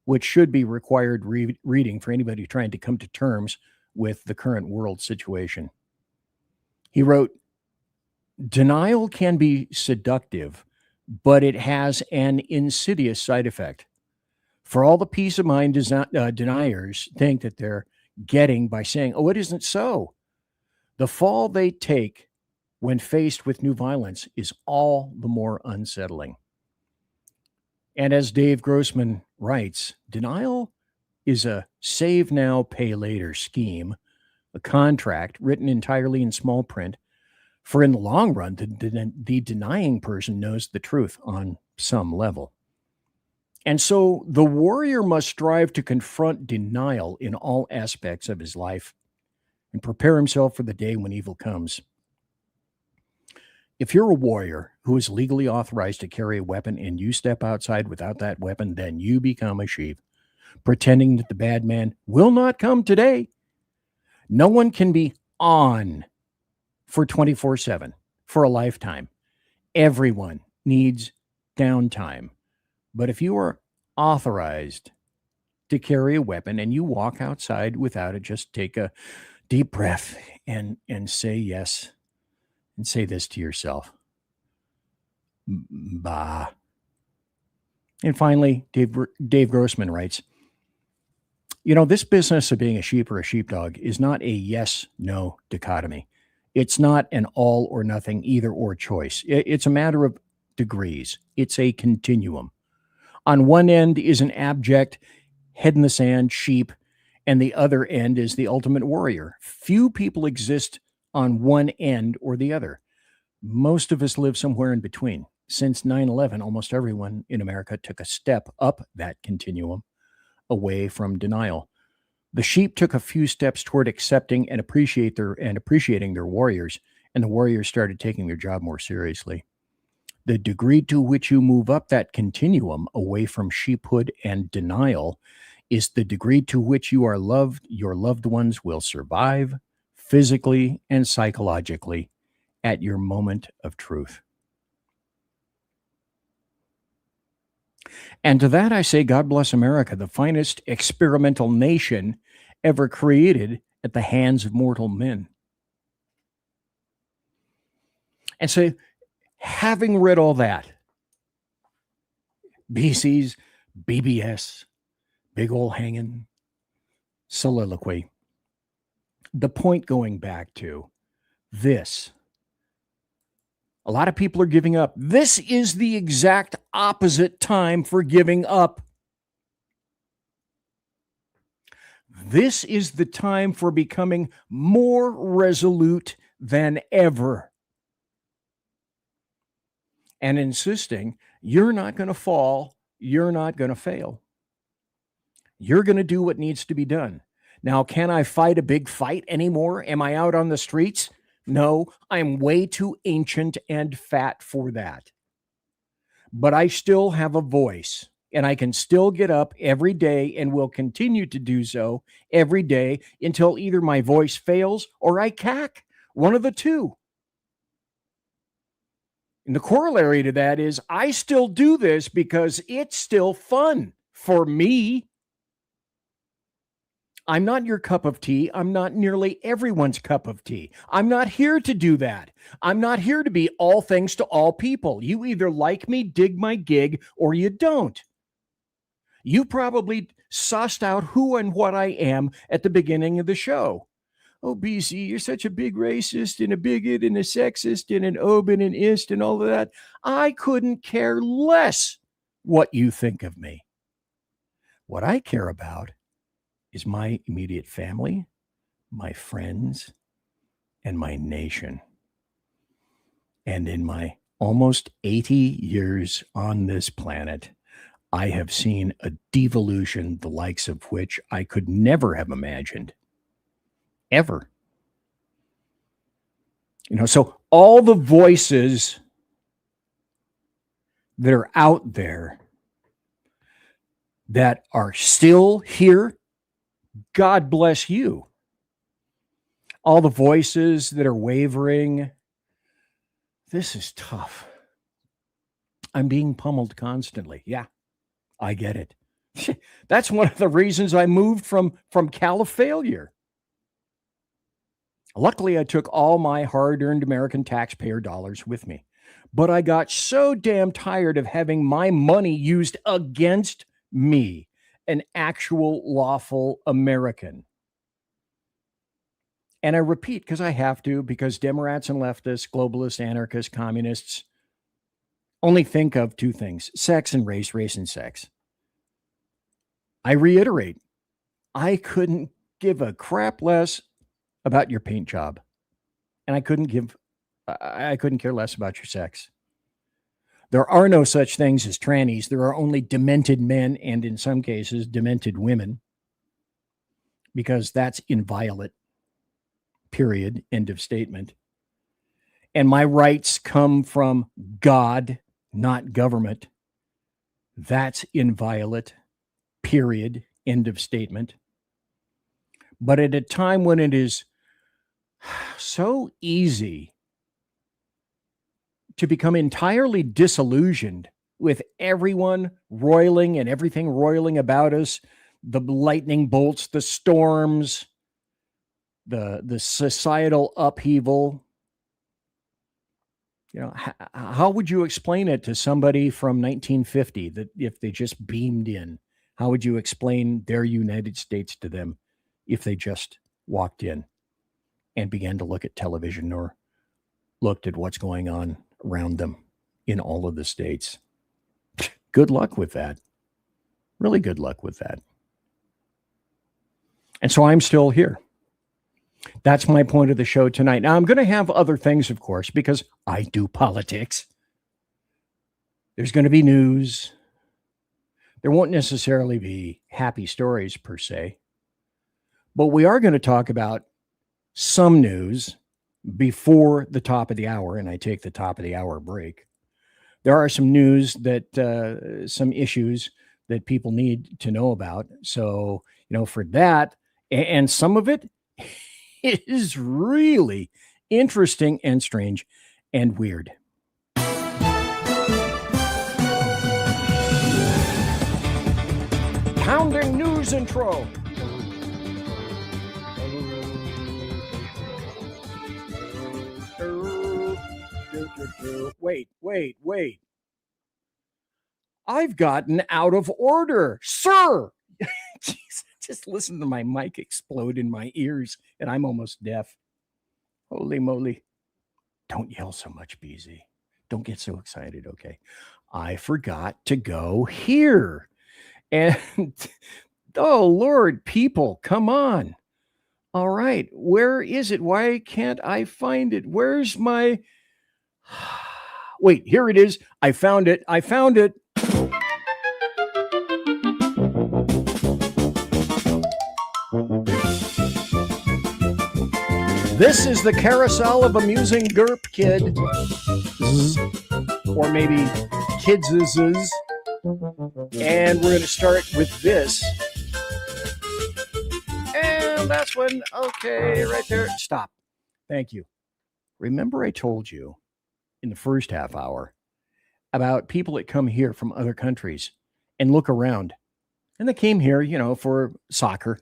which should be required reading for anybody trying to come to terms with the current world situation. He wrote, denial can be seductive, but it has an insidious side effect. For all the peace of mind deniers think that they're getting by saying, oh, it isn't so, the fall they take when faced with new violence is all the more unsettling. And as Dave Grossman writes, denial is a save now, pay later scheme, a contract written entirely in small print. For in the long run, the denying person knows the truth on some level. And so the warrior must strive to confront denial in all aspects of his life and prepare himself for the day when evil comes. If you're a warrior who is legally authorized to carry a weapon and you step outside without that weapon, then you become a sheep, pretending that the bad man will not come today. No one can be on for 24/7 for a lifetime. Everyone needs downtime. But if you are authorized to carry a weapon and you walk outside without it, just take a deep breath and say yes, and say this to yourself. Bah. And finally, Dave Grossman writes, this business of being a sheep or a sheepdog is not a yes-no dichotomy. It's not an all or nothing either or choice. It's a matter of degrees. It's a continuum. On one end is an abject, head in the sand sheep, and the other end is the ultimate warrior. Few people exist on one end or the other. Most of us live somewhere in between. Since 9/11, almost everyone in America took a step up that continuum away from denial. The sheep took a few steps toward accepting and appreciating their warriors, and the warriors started taking their job more seriously. The degree to which you move up that continuum away from sheephood and denial is the degree to which you are loved. Your loved ones will survive physically and psychologically at your moment of truth. And to that I say, God bless America, the finest experimental nation ever created at the hands of mortal men. And so, having read all that, BC's BBS, big old hanging soliloquy, the point going back to this. A lot of people are giving up. This is the exact opposite time for giving up. This is the time for becoming more resolute than ever. And insisting you're not going to fall, you're not going to fail. You're going to do what needs to be done. Now, can I fight a big fight anymore? Am I out on the streets? No, I'm way too ancient and fat for that. But I still have a voice, and I can still get up every day and will continue to do so every day until either my voice fails or I cack, one of the two. And the corollary to that is I still do this because it's still fun for me. I'm not your cup of tea. I'm not nearly everyone's cup of tea. I'm not here to do that. I'm not here to be all things to all people. You either like me, dig my gig, or you don't. You probably sussed out who and what I am at the beginning of the show. Oh, BC, you're such a big racist and a bigot and a sexist and an ob and an ist and all of that. I couldn't care less what you think of me. What I care about is my immediate family, my friends, and my nation. And in my almost 80 years on this planet, I have seen a devolution the likes of which I could never have imagined. Ever. So all the voices that are out there that are still here, God bless you. All the voices that are wavering, this is tough. I'm being pummeled constantly. Yeah, I get it. That's one of the reasons I moved from Cal of failure. Luckily, I took all my hard-earned American taxpayer dollars with me. But I got so damn tired of having my money used against me, an actual lawful American. And I repeat, because I have to, because Democrats and leftists, globalists, anarchists, communists, only think of two things: sex and race, race and sex. I reiterate, I couldn't give a crap less about your paint job. And I couldn't care less about your sex. There are no such things as trannies. There are only demented men and, in some cases, demented women, because that's inviolate. Period. End of statement. And my rights come from God, not government. That's inviolate. Period. End of statement. But at a time when it is so easy to become entirely disillusioned with everyone roiling and everything roiling about us, the lightning bolts, the storms, the societal upheaval. You know, how would you explain it to somebody from 1950 that if they just beamed in? How would you explain their United States to them if they just walked in and began to look at television or looked at what's going on around them in all of the states? Good luck with that. Really good luck with that. And so I'm still here. That's my point of the show tonight. Now, I'm going to have other things, of course, because I do politics. There's going to be news. There won't necessarily be happy stories per se, but we are going to talk about some news before the top of the hour, and I take the top of the hour break. There are some news that, some issues that people need to know about. So, you know, for that, and some of it is really interesting and strange and weird. Pounding news intro. Wait. I've gotten out of order, sir. Jeez, just listen to my mic explode in my ears, and I'm almost deaf. Holy moly. Don't yell so much, BZ. Don't get so excited, okay? I forgot to go here. And, oh, Lord, people, come on. All right, where is it? Why can't I find it? Where's my... Wait, here it is. I found it. This is the carousel of amusing GURP kid. Or maybe kids'. And we're going to start with this. And that's when, okay, right there. Stop. Thank you. Remember I told you in the first half hour about people that come here from other countries and look around. And they came here, you know, for soccer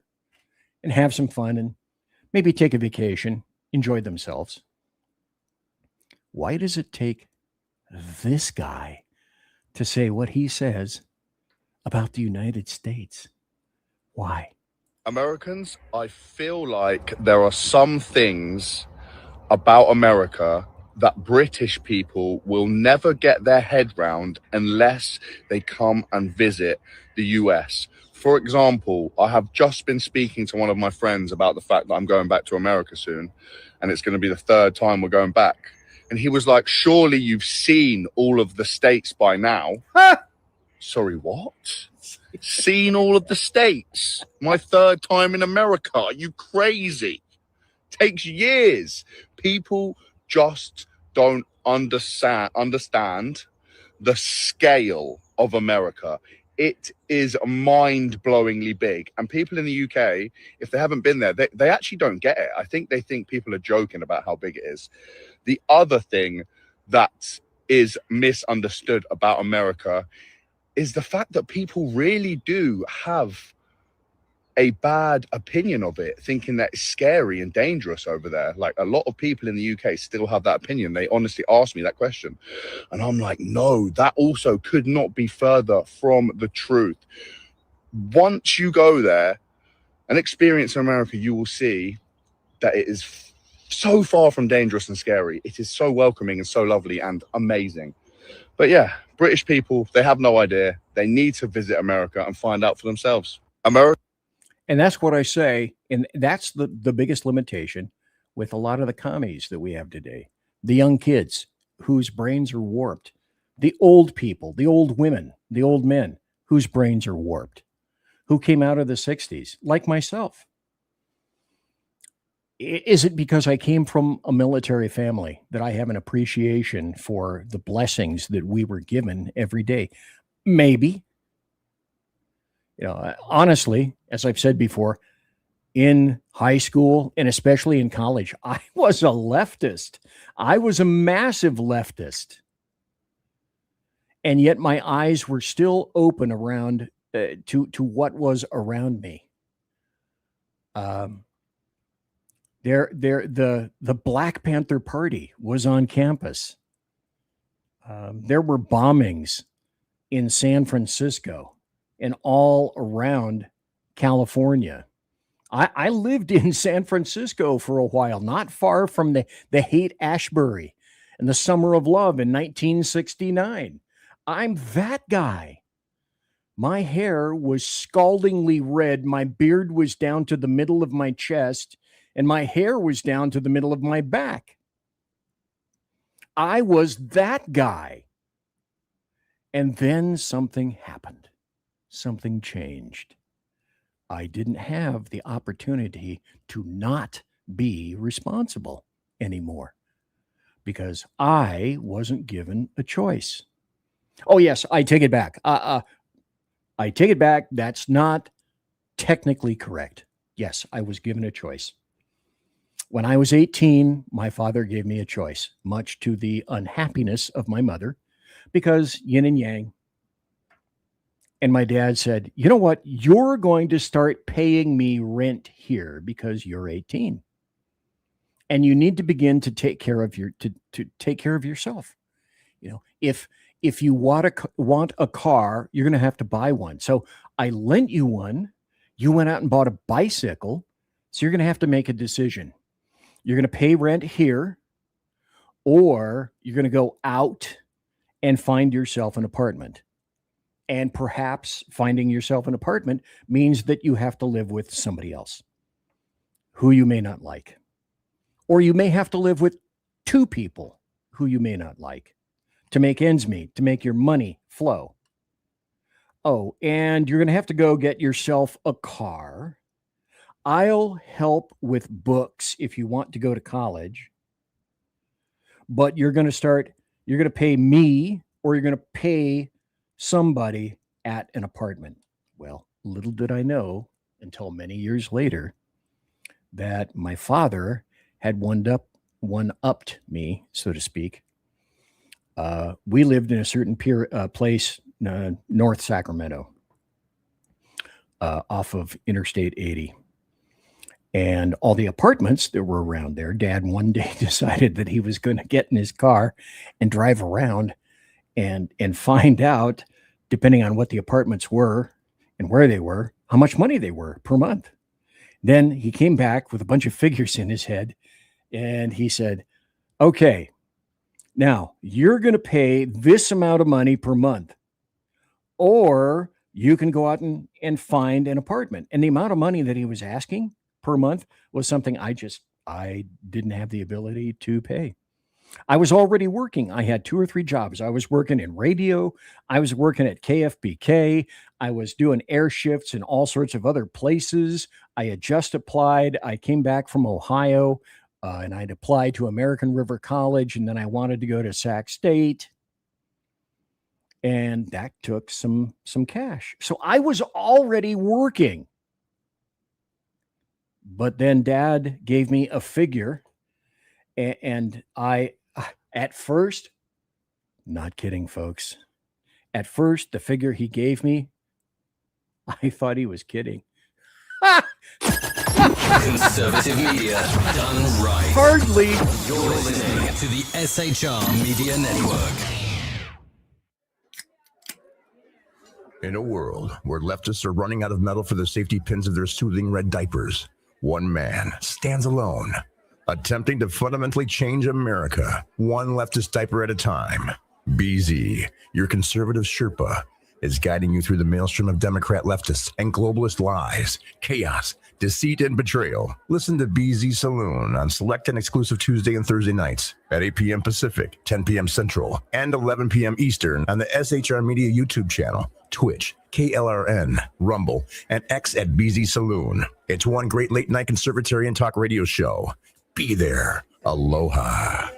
and have some fun and maybe take a vacation, enjoy themselves. Why does it take this guy to say what he says about the United States? Why? Americans, I feel like there are some things about America that British people will never get their head round unless they come and visit the US. For example, I have just been speaking to one of my friends about the fact that I'm going back to America soon, and it's going to be the third time we're going back. And he was like, surely you've seen all of the states by now. Sorry, what? Seen all of the states? My third time in America? Are you crazy? Takes years. People just don't understand the scale of America. It is mind-blowingly big. And people in the UK, if they haven't been there, they actually don't get it. I think they think people are joking about how big it is. The other thing that is misunderstood about America is the fact that people really do have a bad opinion of it, thinking that it's scary and dangerous over there. Like, a lot of people in the UK still have that opinion. They honestly ask me that question. And I'm like, no, that also could not be further from the truth. Once you go there and experience America, you will see that it is so far from dangerous and scary. It is so welcoming and so lovely and amazing. But yeah, British people, they have no idea. They need to visit America and find out for themselves. America. And that's what I say. And that's the biggest limitation with a lot of the commies that we have today. The young kids whose brains are warped. The old people, the old women, the old men whose brains are warped, who came out of the 60s, like myself. Is it because I came from a military family that I have an appreciation for the blessings that we were given every day? Maybe. You know, honestly, as I've said before, in high school and especially in college, I was a leftist. I was a massive leftist. And yet my eyes were still open around to what was around me. The Black Panther Party was on campus. There were bombings in San Francisco and all around California. I lived in San Francisco for a while, not far from the Haight-Ashbury and the Summer of Love in 1969. I'm that guy. My hair was scaldingly red. My beard was down to the middle of my chest, and my hair was down to the middle of my back. I was that guy. And then something happened. Something changed. I didn't have the opportunity to not be responsible anymore because I wasn't given a choice. Oh, yes, I take it back. I take it back. That's not technically correct. Yes, I was given a choice. When I was 18, my father gave me a choice, much to the unhappiness of my mother, because yin and yang. And my dad said, you know what? You're going to start paying me rent here because you're 18. And you need to begin to take care of to take care of yourself. You know, if you want a car, you're going to have to buy one. So I lent you one. You went out and bought a bicycle. So you're going to have to make a decision. You're going to pay rent here, or you're going to go out and find yourself an apartment. And perhaps finding yourself an apartment means that you have to live with somebody else who you may not like. Or you may have to live with two people who you may not like to make ends meet, to make your money flow. Oh, and you're going to have to go get yourself a car. I'll help with books if you want to go to college. But you're going to pay me, or you're going to pay somebody at an apartment. Well, little did I know until many years later that my father had one-upped me, so to speak. We lived in a certain place, North Sacramento, off of Interstate 80. And all the apartments that were around there, Dad one day decided that he was going to get in his car and drive around and find out, depending on what the apartments were and where they were, how much money they were per month. Then he came back with a bunch of figures in his head, and he said, okay, now you're going to pay this amount of money per month, or you can go out and find an apartment. And the amount of money that he was asking per month was something I didn't have the ability to pay. I was already working. I had 2 or 3 jobs. I was working in radio. I was working at KFBK. I was doing air shifts in all sorts of other places. I had just applied. I came back from Ohio, and I'd applied to American River College, and then I wanted to go to Sac State. And that took some cash. So I was already working. But then Dad gave me a figure, and I, at first, not kidding, folks, at first, the figure he gave me, I thought he was kidding. Conservative media done right. Hardly. You're listening to the SHR Media Network. In a world where leftists are running out of metal for the safety pins of their soothing red diapers, one man stands alone, attempting to fundamentally change America, one leftist diaper at a time. BZ, your conservative Sherpa, is guiding you through the maelstrom of Democrat leftists and globalist lies, chaos, deceit, and betrayal. Listen to BZ Saloon on select and exclusive Tuesday and Thursday nights at 8 p.m. Pacific, 10 p.m. Central, and 11 p.m. Eastern on the SHR Media YouTube channel, Twitch, KLRN, Rumble, and X at BZ Saloon. It's one great late-night conservatarian talk radio show. Be there. Aloha.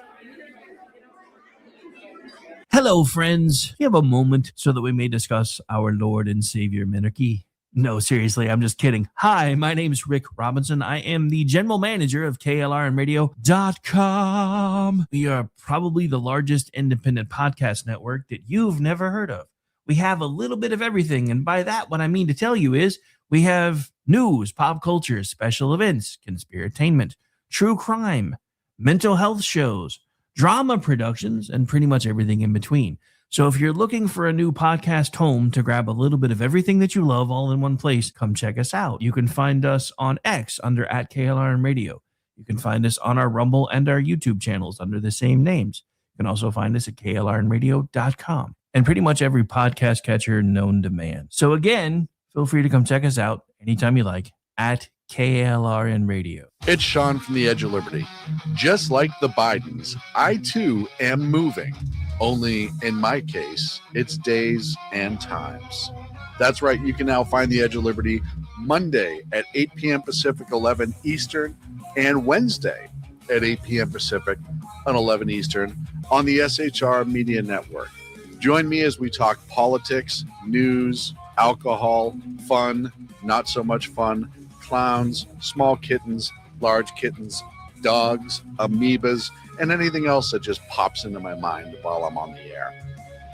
Hello, friends. You have a moment so that we may discuss our Lord and Savior Minarchy? No, seriously, I'm just kidding. Hi, my name's Rick Robinson. I am the general manager of KLRNradio.com. We are probably the largest independent podcast network that you've never heard of. We have a little bit of everything, and by that, what I mean to tell you is we have news, pop culture, special events, conspiratainment, true crime, mental health shows, drama productions, and pretty much everything in between. So if you're looking for a new podcast home to grab a little bit of everything that you love all in one place, come check us out. You can find us on X under @KLRNradio. You can find us on our Rumble and our YouTube channels under the same names. You can also find us at KLRNradio.com and pretty much every podcast catcher known to man. So again, feel free to come check us out anytime you like at KLRN Radio. It's Sean from the Edge of Liberty. Just like the Bidens, I too am moving. Only in my case, it's days and times. That's right. You can now find the Edge of Liberty Monday at 8 p.m. Pacific, 11 Eastern, and Wednesday at 8 p.m. Pacific on 11 Eastern on the SHR Media Network. Join me as we talk politics, news, alcohol, fun, not so much fun, clowns, small kittens, large kittens, dogs, amoebas, and anything else that just pops into my mind while I'm on the air.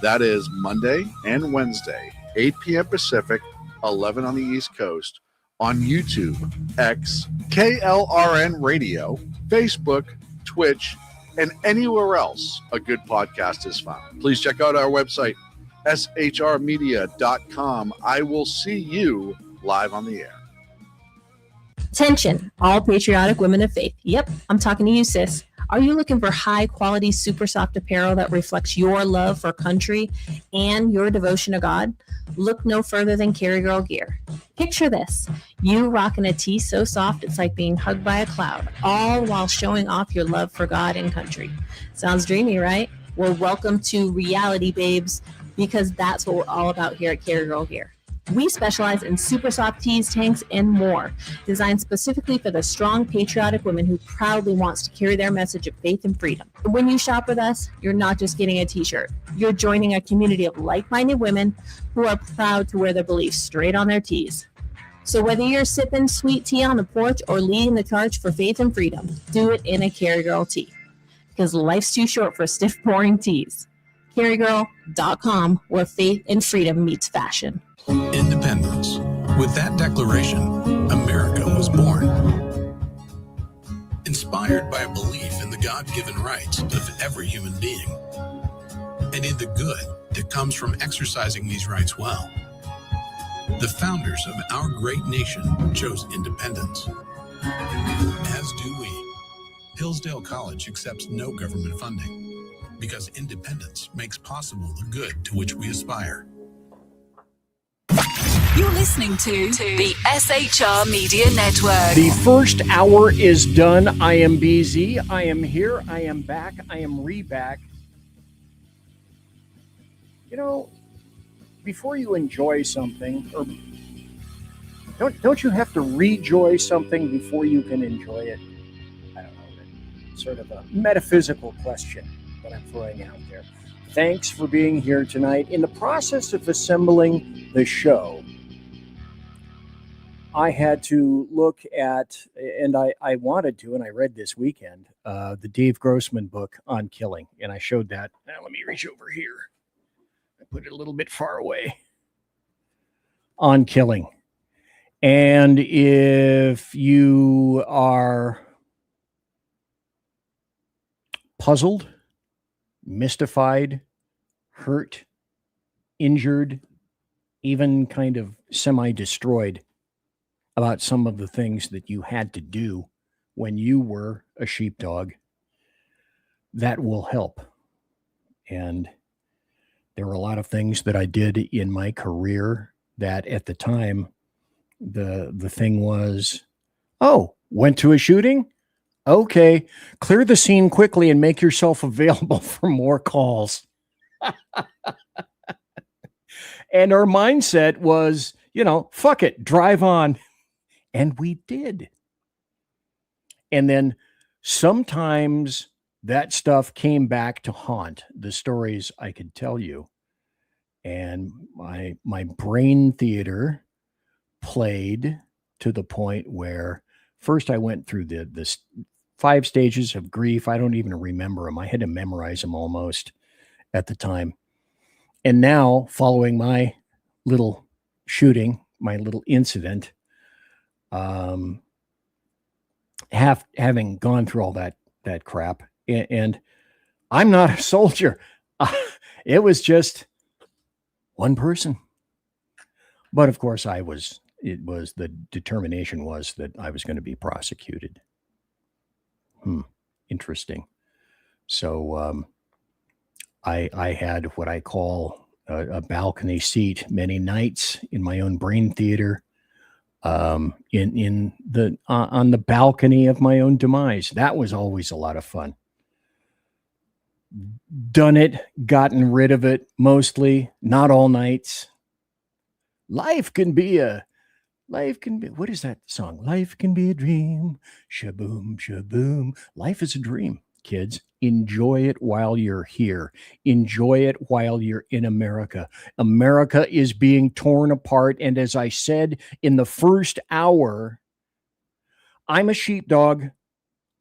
That is Monday and Wednesday, 8 p.m. Pacific, 11 on the East Coast, on YouTube, X, KLRN Radio, Facebook, Twitch, and anywhere else a good podcast is found. Please check out our website, shrmedia.com. I will see you live on the air. Attention, all patriotic women of faith. Yep, I'm talking to you, sis. Are you looking for high-quality, super soft apparel that reflects your love for country and your devotion to God? Look no further than Carry Girl Gear. Picture this. You rocking a tee so soft it's like being hugged by a cloud, all while showing off your love for God and country. Sounds dreamy, right? Well, welcome to reality, babes, because that's what we're all about here at Carry Girl Gear. We specialize in super soft tees, tanks, and more, designed specifically for the strong, patriotic woman who proudly wants to carry their message of faith and freedom. When you shop with us, you're not just getting a t-shirt. You're joining a community of like-minded women who are proud to wear their beliefs straight on their tees. So whether you're sipping sweet tea on the porch or leading the charge for faith and freedom, do it in a Carry Girl tee. Because life's too short for stiff, boring tees. CarryGirl.com, where faith and freedom meets fashion. Independence. With that declaration, America was born. Inspired by a belief in the God-given rights of every human being, and in the good that comes from exercising these rights well. The founders of our great nation chose independence. As do we. Hillsdale College accepts no government funding because independence makes possible the good to which we aspire. You're listening to the SHR Media Network. The first hour is done. I am BZ. I am here. I am back. I am re-back. You know, before you enjoy something, or don't you have to rejoy something before you can enjoy it? I don't know. Sort of a metaphysical question that I'm throwing out there. Thanks for being here tonight. In the process of assembling the show, I had to look at, and I wanted to, and I read this weekend, the Dave Grossman book on killing, and I showed that. Now let me reach over here. I put it a little bit far away. On killing. And if you are puzzled, mystified, hurt, injured, even kind of semi-destroyed about some of the things that you had to do when you were a sheepdog, that will help. And There were a lot of things that I did in my career that at the time, the thing was, oh, went to a shooting? Okay, clear the scene quickly and make yourself available for more calls. And our mindset was, fuck it, drive on. And we did. And then sometimes that stuff came back to haunt the stories I could tell you. And my brain theater played to the point where first I went through this 5 stages of grief. I don't even remember them. I had to memorize them almost at the time. And now, following my little shooting, my little incident, having gone through all that crap, and I'm not a soldier. It was just one person. But of course, the determination was that I was going to be prosecuted. Interesting. So I had what I call a balcony seat many nights in my own brain theater, on the balcony of my own demise. That was always a lot of fun. Done it, gotten rid of it, mostly, not all nights. Life can be, what is that song? Life can be a dream. Shaboom, shaboom. Life is a dream, kids. Enjoy it while you're here. Enjoy it while you're in America. America is being torn apart. And as I said in the first hour, I'm a sheepdog.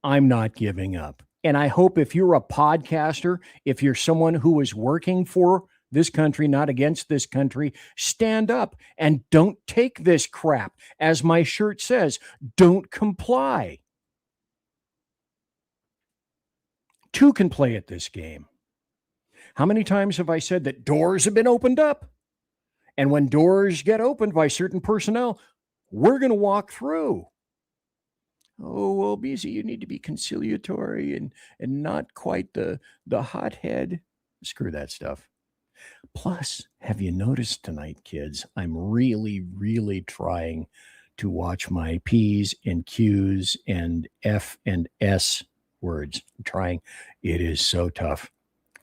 I'm not giving up. And I hope if you're a podcaster, if you're someone who is working for this country, not against this country, stand up and don't take this crap. As my shirt says, don't comply. Two can play at this game. How many times have I said that doors have been opened up? And when doors get opened by certain personnel, we're going to walk through. Oh, well, BZ, you need to be conciliatory and not quite the hothead. Screw that stuff. Plus, have you noticed tonight, kids, I'm really, really trying to watch my P's and Q's and F and S words. I'm trying. It is so tough.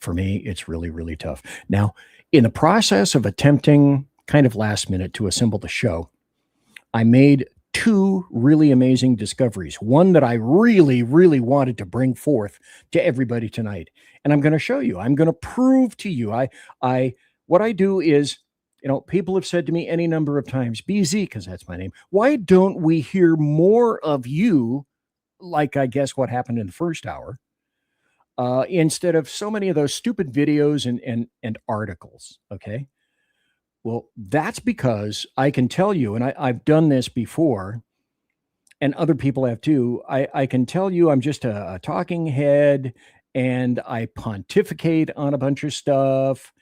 For me, it's really, really tough. Now, in the process of attempting kind of last minute to assemble the show, I made 2 really amazing discoveries. One that I really, really wanted to bring forth to everybody tonight. And I'm going to show you. I'm going to prove to you. What I do is, people have said to me any number of times, BZ, because that's my name, why don't we hear more of you, like I guess what happened in the first hour, instead of so many of those stupid videos and articles, okay? Well, that's because I can tell you, and I've done this before, and other people have too, I can tell you I'm just a talking head, and I pontificate on a bunch of stuff,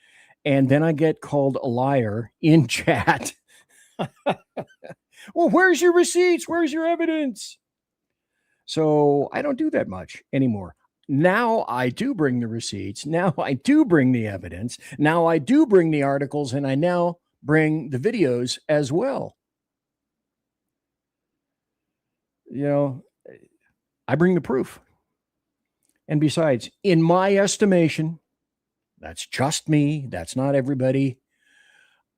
and then I get called a liar in chat. Well, where's your receipts? Where's your evidence? So I don't do that much anymore. Now I do bring the receipts. Now I do bring the evidence. Now I do bring the articles, and I now bring the videos as well. I bring the proof. And besides, in my estimation, that's just me. That's not everybody.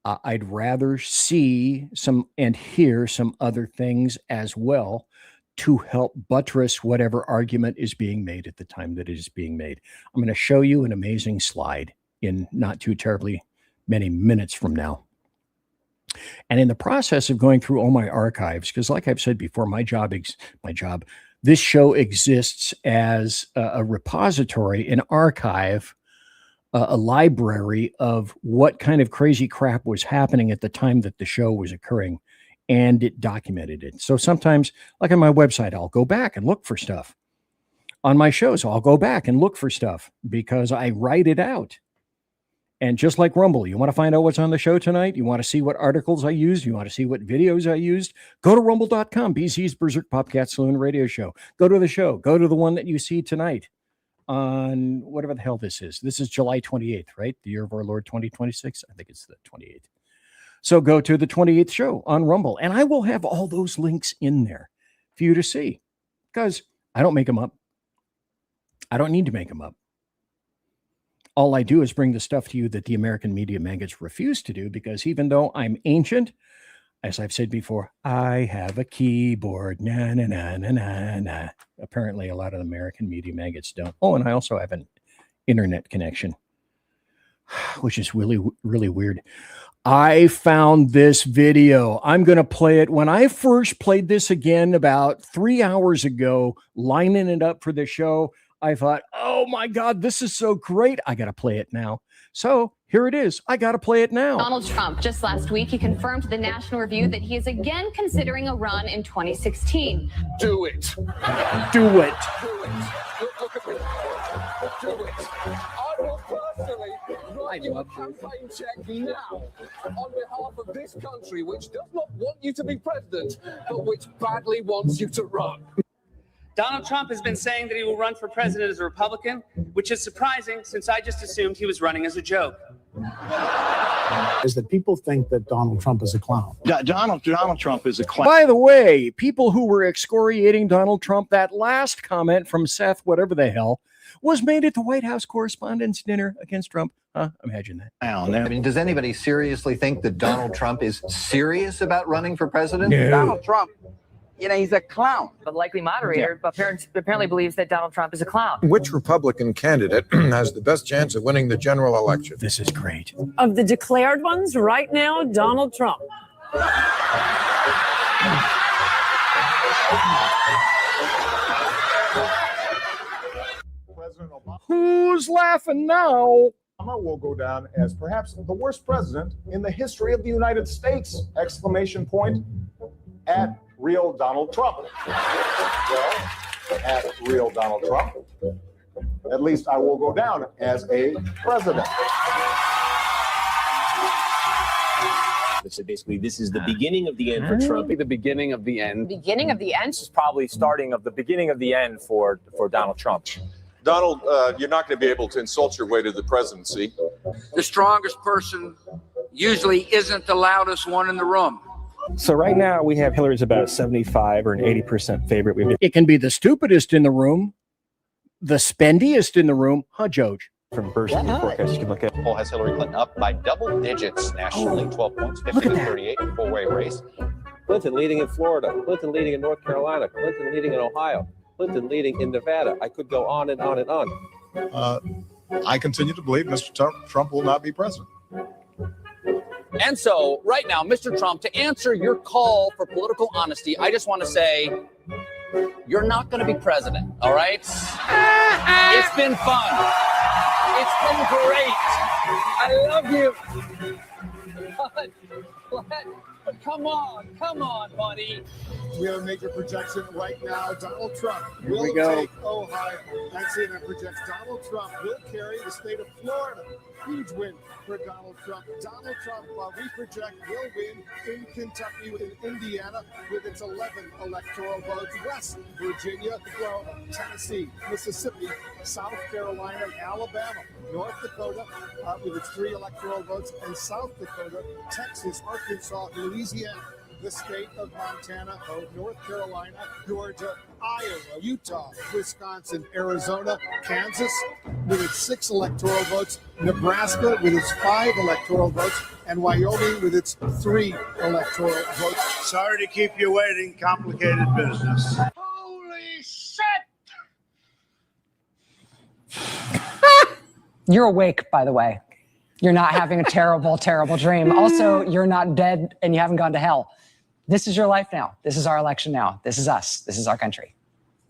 I'd rather see some and hear some other things as well to help buttress whatever argument is being made at the time that it is being made. I'm going to show you an amazing slide in not too terribly many minutes from now. And in the process of going through all my archives, because like I've said before, this show exists as a repository, an archive, a library of what kind of crazy crap was happening at the time that the show was occurring, and it documented it. So sometimes, like on my website, I'll go back and look for stuff. On my shows, I'll go back and look for stuff because I write it out. And just like Rumble, you want to find out what's on the show tonight? You want to see what articles I used? You want to see what videos I used? Go to rumble.com, BZ's Berserk Bobcat Saloon radio show. Go to the show. Go to the one that you see tonight on whatever the hell this is. This is July 28th, right? The year of our Lord 2026. I think it's the 28th. So go to the 28th show on Rumble, and I will have all those links in there for you to see, because I don't make them up. I don't need to make them up. All I do is bring the stuff to you that the American media maggots refuse to do, because even though I'm ancient, as I've said before, I have a keyboard. Na, na, na, na, na, na. Apparently, a lot of American media maggots don't. Oh, and I also have an internet connection, which is really, really weird. I found this video. I'm going to play it. When I first played this again about 3 hours ago, lining it up for the show, I thought, oh my God, this is so great. I got to play it now. So here it is. I got to play it now. Donald Trump, just last week, he confirmed to the National Review that he is again considering a run in 2016. Do it. Do it. Look at me. Do it. I will personally write you a campaign check now on behalf of this country, which does not want you to be president, but which badly wants you to run. Donald Trump has been saying that he will run for president as a Republican, which is surprising since I just assumed he was running as a joke. Is that people think that Donald Trump is a clown. Donald Trump is a clown. By the way, people who were excoriating Donald Trump, that last comment from Seth, whatever the hell, was made at the White House Correspondents' Dinner against Trump. Imagine that. I mean, does anybody seriously think that Donald Trump is serious about running for president? No. Donald Trump, he's a clown. The likely moderator apparently believes that Donald Trump is a clown. Which Republican candidate has the best chance of winning the general election? This is great. Of the declared ones right now, Donald Trump. Who's laughing now? Obama will go down as perhaps the worst president in the history of the United States! Exclamation point at real Donald Trump. Well, at real Donald Trump, at least I will go down as a president. So basically, this is the beginning of the end for Trump. The beginning of the end. Beginning of the end? This is probably starting of the beginning of the end for Donald Trump. Donald, you're not going to be able to insult your way to the presidency. The strongest person usually isn't the loudest one in the room. So right now we have Hillary's about a 75 or an 80% favorite. It can be the stupidest in the room, the spendiest in the room, huh, Joge? From Berserk forecast, you can look at. Poll has Hillary Clinton up by double digits nationally, 12 points, 50 to 38, four-way race. Clinton leading in Florida, Clinton leading in North Carolina, Clinton leading in Ohio, Clinton leading in Nevada. I could go on and on and on. I continue to believe Mr. Trump will not be president. And so right now, Mr. Trump, to answer your call for political honesty, I just want to say you're not going to be president, all right? It's been fun. It's been great. I love you. But come on, buddy. We have a major projection right now. Donald Trump will take Ohio. That's it. It projects Donald Trump will carry the state of Florida. Huge win for Donald Trump. Donald Trump, while we project, will win in Kentucky, in Indiana, with its 11 electoral votes. West Virginia, Oklahoma, Tennessee, Mississippi, South Carolina, Alabama, North Dakota, with its 3 electoral votes, and South Dakota, Texas, Arkansas, Louisiana, the state of Montana, North Carolina, Georgia, Iowa, Utah, Wisconsin, Arizona, Kansas with its 6 electoral votes, Nebraska with its 5 electoral votes, and Wyoming with its 3 electoral votes. Sorry to keep you waiting. Complicated business. Holy shit! You're awake, by the way. You're not having a terrible, terrible dream. Also, you're not dead and you haven't gone to hell. This is your life now. This is our election now. This is us. This is our country.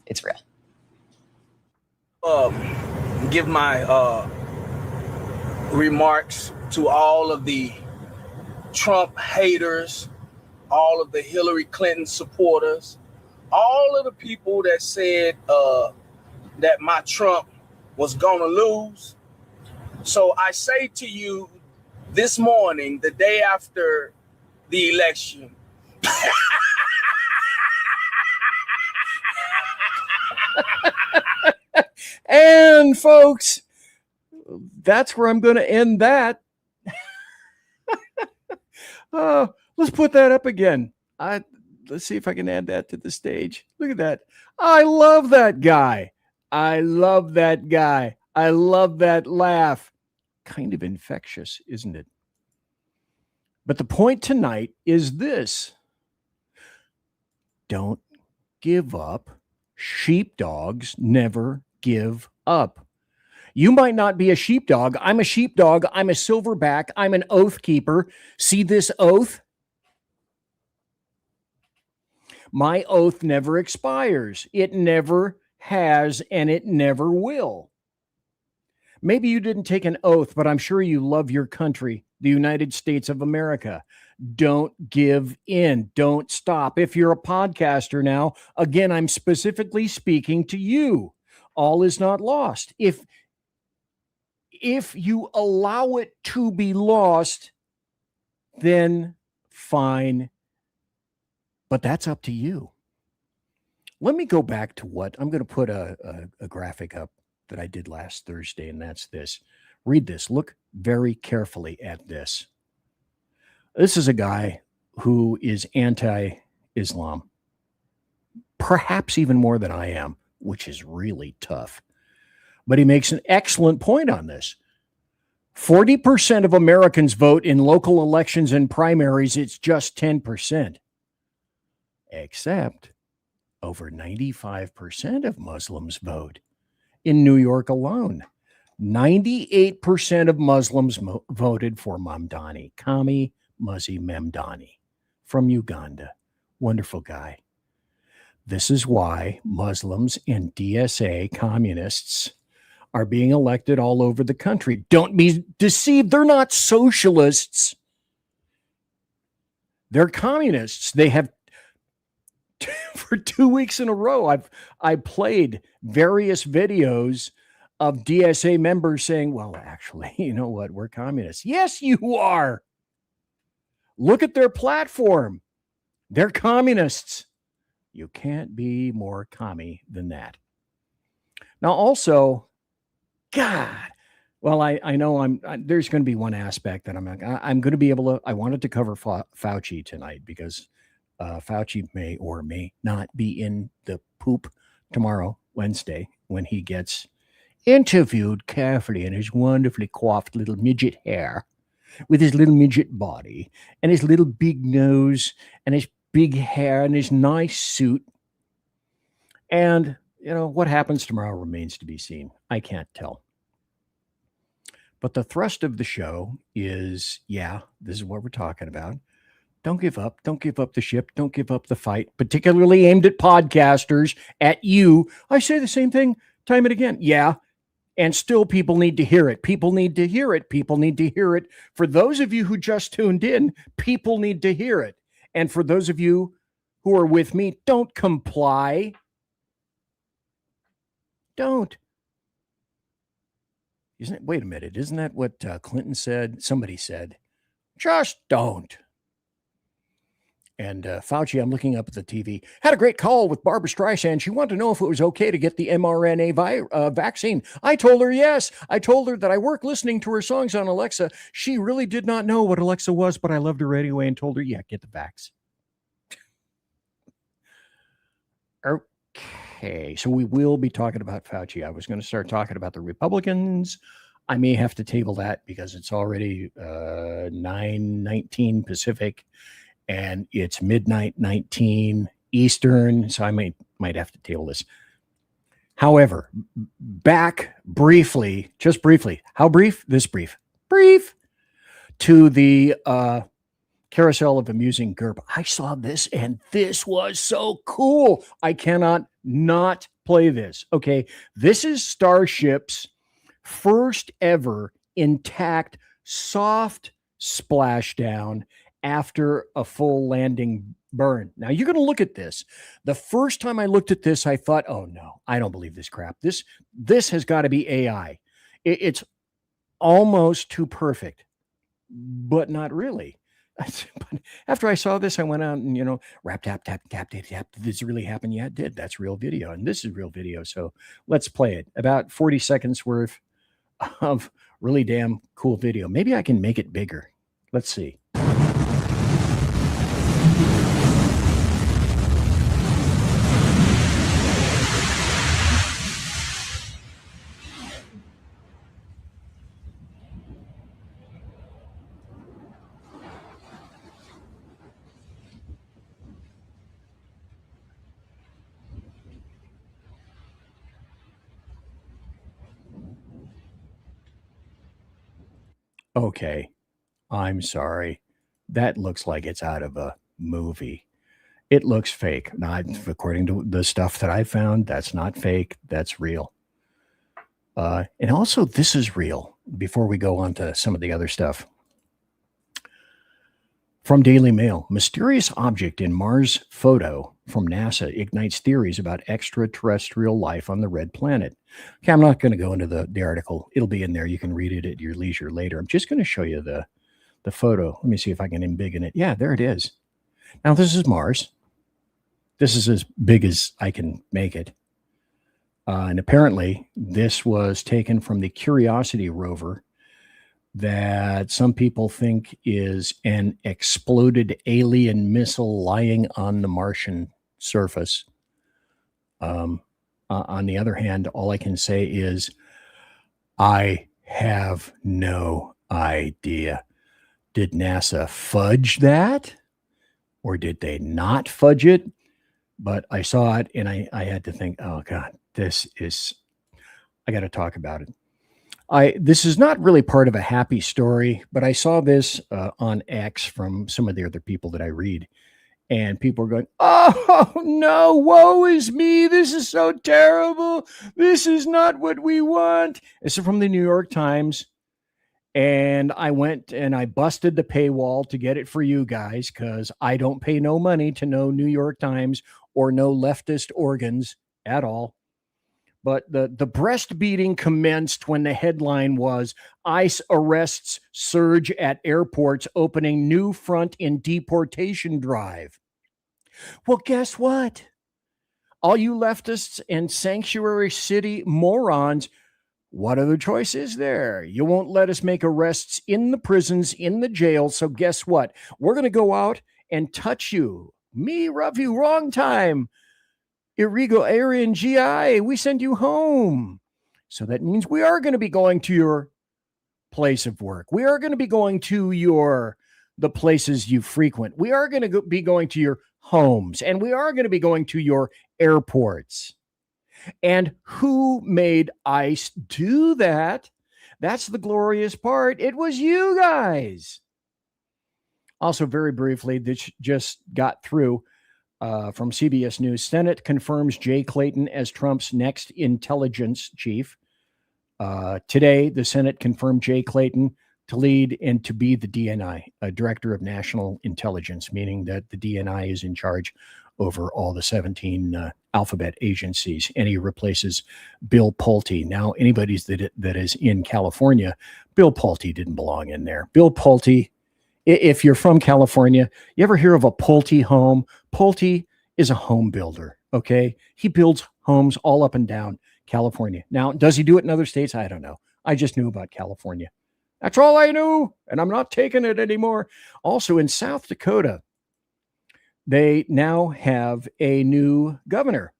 It's real. Give my remarks to all of the Trump haters, all of the Hillary Clinton supporters, all of the people that said that my Trump was going to lose. So I say to you this morning, the day after the election, And folks, that's where I'm going to end that. Let's put that up again. Let's see if I can add that to the stage. Look at that. I love that guy. I love that guy. I love that laugh. Kind of infectious, isn't it? But the point tonight is this. Don't give up. Sheepdogs never give up. You might not be a sheepdog. I'm a sheepdog. I'm a silverback. I'm an oath keeper. See this oath? My oath never expires. It never has, and it never will. Maybe you didn't take an oath, but I'm sure you love your country, the United States of America. Don't give in. Don't stop. If you're a podcaster now, again, I'm specifically speaking to you. All is not lost. If you allow it to be lost, then fine. But that's up to you. Let me go back to what I'm going to put a graphic up that I did last Thursday, and that's this. Read this. Look very carefully at this. This is a guy who is anti-Islam, perhaps even more than I am, which is really tough. But he makes an excellent point on this. 40% of Americans vote in local elections and primaries. It's just 10%. Except over 95% of Muslims vote. In New York alone, 98% of Muslims voted for Mamdani, Kami Muzzy Memdani from Uganda. Wonderful guy. This is why Muslims and DSA communists are being elected all over the country. Don't be deceived. They're not socialists. They're communists. They have for 2 weeks in a row, I played various videos of DSA members saying, well, actually, you know what? We're communists. Yes, you are. Look at their platform. They're communists. You can't be more commie than that. Now, also, God, well, I know there's going to be one aspect that I'm going to be able to, I wanted to cover Fauci tonight because Fauci may or may not be in the poop tomorrow, Wednesday, when he gets interviewed carefully in his wonderfully coiffed little midget hair with his little midget body and his little big nose and his big hair and his nice suit. And, you know, what happens tomorrow remains to be seen. I can't tell. But the thrust of the show is, yeah, this is what we're talking about. Don't give up. Don't give up the ship. Don't give up the fight, particularly aimed at podcasters, at you. I say the same thing time and again. Yeah. And still people need to hear it. People need to hear it. People need to hear it. For those of you who just tuned in, people need to hear it. And for those of you who are with me, don't comply. Don't. Wait a minute. Isn't that what Clinton said? Somebody said, just don't. And Fauci, I'm looking up at the TV, had a great call with Barbara Streisand. She wanted to know if it was okay to get the mRNA vaccine. I told her yes. I told her that I work listening to her songs on Alexa. She really did not know what Alexa was, but I loved her anyway and told her, yeah, get the vax. Okay, so we will be talking about Fauci. I was going to start talking about the Republicans. I may have to table that because it's already 9:19 Pacific. And it's midnight 19 Eastern, so I might have to table this. However, back briefly, just briefly, how brief? This brief, to the carousel of amusing GURP. I saw this, and this was so cool. I cannot not play this. Okay, this is Starship's first ever intact soft splashdown after a full landing burn. Now you're going to look at this. The first time I looked at this, I thought, oh no, I don't believe this crap. This has got to be AI. It's almost too perfect, but not really. But after I saw this, I went out and, rap, tap, tap, tap, tap, tap. Did this really happen? Yeah, it did. That's real video. And this is real video. So let's play it. About 40 seconds worth of really damn cool video. Maybe I can make it bigger. Let's see. Okay, I'm sorry. That looks like it's out of a movie. It looks fake. Not according to the stuff that I found. That's not fake. That's real. And also, this is real. Before we go on to some of the other stuff. From Daily Mail, mysterious object in Mars photo from NASA ignites theories about extraterrestrial life on the red planet. Okay, I'm not going to go into the article. It'll be in there. You can read it at your leisure later. I'm just going to show you the photo. Let me see if I can embiggen it. Yeah, there it is. Now, this is Mars. This is as big as I can make it. And apparently, this was taken from the Curiosity rover that some people think is an exploded alien missile lying on the Martian surface. On the other hand, all I can say is I have no idea. Did NASA fudge that? Or did they not fudge it? But I saw it and I had to think, oh God, I got to talk about it. This is not really part of a happy story, but I saw this on X from some of the other people that I read. And people are going, oh, no, woe is me. This is so terrible. This is not what we want. This is from the New York Times. And I went and I busted the paywall to get it for you guys because I don't pay no money to no New York Times or no leftist organs at all. But the breast beating commenced when the headline was ICE arrests surge at airports opening new front in deportation drive. Well, guess what? All you leftists and sanctuary city morons, what other choice is there? You won't let us make arrests in the prisons, in the jails. So guess what? We're going to go out and touch you. Me, rough you, wrong time. Irregular Aryan GI, we send you home. So that means we are going to be going to your place of work. We are going to be going to the places you frequent. We are going to be going to your homes, and we are going to be going to your airports. And who made ICE do that? That's the glorious part. It was you guys. Also, very briefly, this just got through. From CBS News, Senate confirms Jay Clayton as Trump's next intelligence chief. Today, the Senate confirmed Jay Clayton to lead and to be the DNI, Director of National Intelligence, meaning that the DNI is in charge over all the 17 alphabet agencies, and he replaces Bill Pulte. Now, anybody that is in California, Bill Pulte didn't belong in there. Bill Pulte, if you're from California, you ever hear of a Pulte home? Pulte is a home builder, okay? He builds homes all up and down California. Now, does he do it in other states? I don't know. I just knew about California. That's all I knew, and I'm not taking it anymore. Also, in South Dakota, they now have a new governor.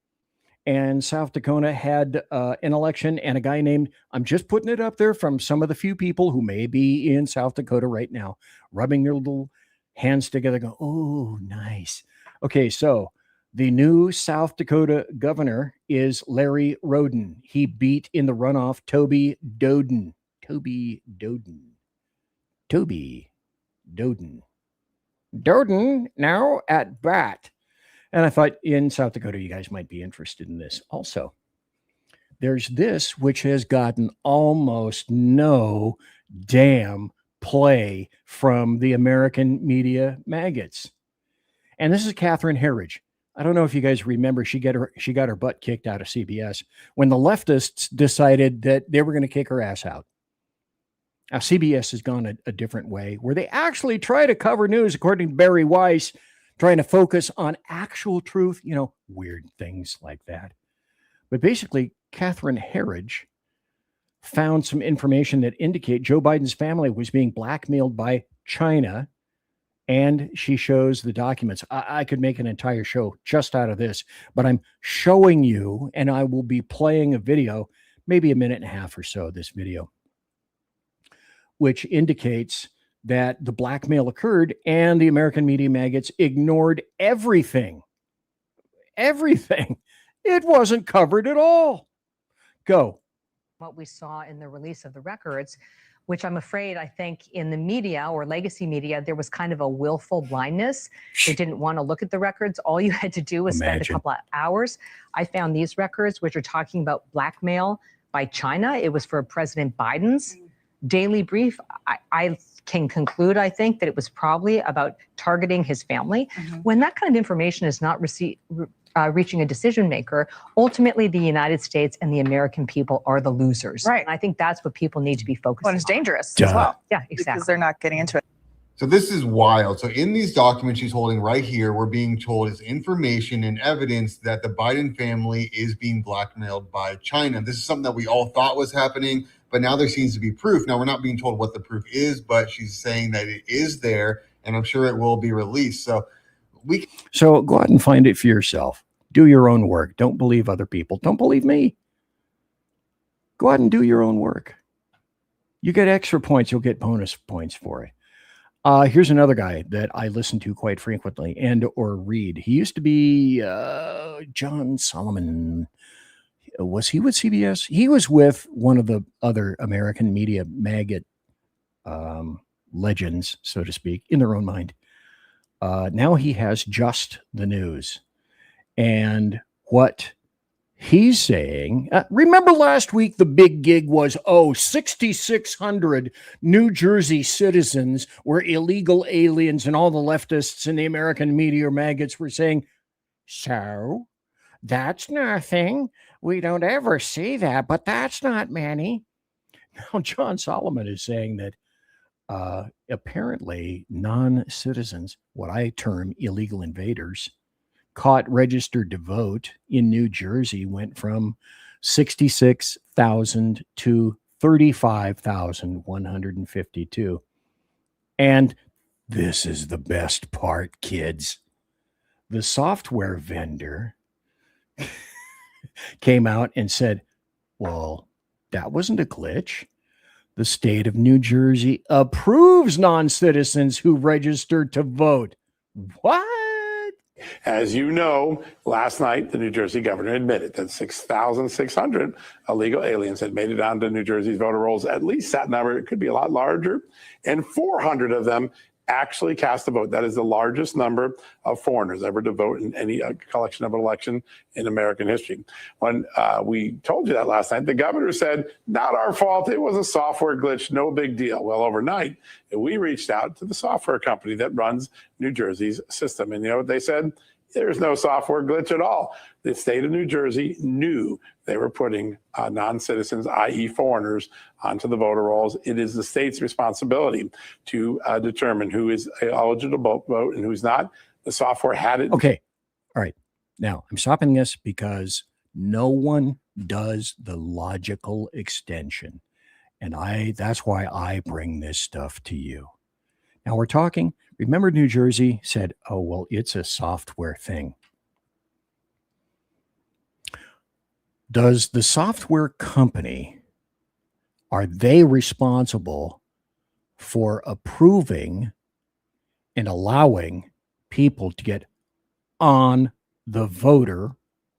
And South Dakota had an election, and a guy named, I'm just putting it up there from some of the few people who may be in South Dakota right now, rubbing their little hands together, go, oh, nice. Okay, so the new South Dakota governor is Larry Roden. He beat in the runoff Toby Doden. Doden now at bat. And I thought in South Dakota, you guys might be interested in this. Also, there's this, which has gotten almost no damn play from the American media maggots. And this is Catherine Herridge. I don't know if you guys remember, she got her butt kicked out of CBS when the leftists decided that they were going to kick her ass out. Now, CBS has gone a different way, where they actually try to cover news, according to Barry Weiss, trying to focus on actual truth, weird things like that. But basically, Catherine Herridge found some information that indicate Joe Biden's family was being blackmailed by China, and she shows the documents. I could make an entire show just out of this, but I'm showing you, and I will be playing a video, maybe a minute and a half or so, this video, which indicates that the blackmail occurred and the American media maggots ignored everything. Everything. It wasn't covered at all. Go. What we saw in the release of the records, which I'm afraid, I think in the media or legacy media, there was kind of a willful blindness. They didn't want to look at the records. All you had to do was spend a couple of hours. I found these records, which are talking about blackmail by China. It was for President Biden's daily brief. I can conclude, I think, that it was probably about targeting his family. When that kind of information is not reaching a decision maker, ultimately the United States and the American people are the losers. Right. And I think that's what people need to be focused on. Well, it's dangerous as well. Yeah, exactly. Because they're not getting into it. So this is wild. So in these documents she's holding right here, we're being told is information and evidence that the Biden family is being blackmailed by China. This is something that we all thought was happening, but now there seems to be proof. Now, we're not being told what the proof is, but she's saying that it is there, and I'm sure it will be released. So go out and find it for yourself. Do your own work. Don't believe other people. Don't believe me. Go out and do your own work. You get extra points. You'll get bonus points for it. Here's another guy that I listen to quite frequently or read. He used to be John Solomon. Was he with CBS? He was with one of the other American media maggot legends, so to speak, in their own mind. Now he has Just the News. And what he's saying, remember last week, the big gig was, 6,600 New Jersey citizens were illegal aliens, and all the leftists in the American media maggots were saying, so that's nothing. We don't ever see that, but that's not many. Now, John Solomon is saying that apparently non-citizens, what I term illegal invaders, caught registered to vote in New Jersey went from 66,000 to 35,152. And this is the best part, kids. The software vendor came out and said, well, that wasn't a glitch. The state of New Jersey approves non-citizens who registered to vote. What? As you know, last night, the New Jersey governor admitted that 6,600 illegal aliens had made it onto New Jersey's voter rolls. At least that number, it could be a lot larger. And 400 of them actually cast a vote. That is the largest number of foreigners ever to vote in any collection of an election in American history. When we told you that last night, the governor said, not our fault. It was a software glitch. No big deal. Well, overnight, we reached out to the software company that runs New Jersey's system. And you know what they said? There's no software glitch at all. The state of New Jersey knew they were putting non-citizens, i.e. foreigners, onto the voter rolls. It is the state's responsibility to determine who is eligible to vote and who's not. The software had it. Okay. All right. Now, I'm stopping this because no one does the logical extension. And that's why I bring this stuff to you. Now we're talking, remember New Jersey said, oh, well, it's a software thing. Does the software company, are they responsible for approving and allowing people to get on the voter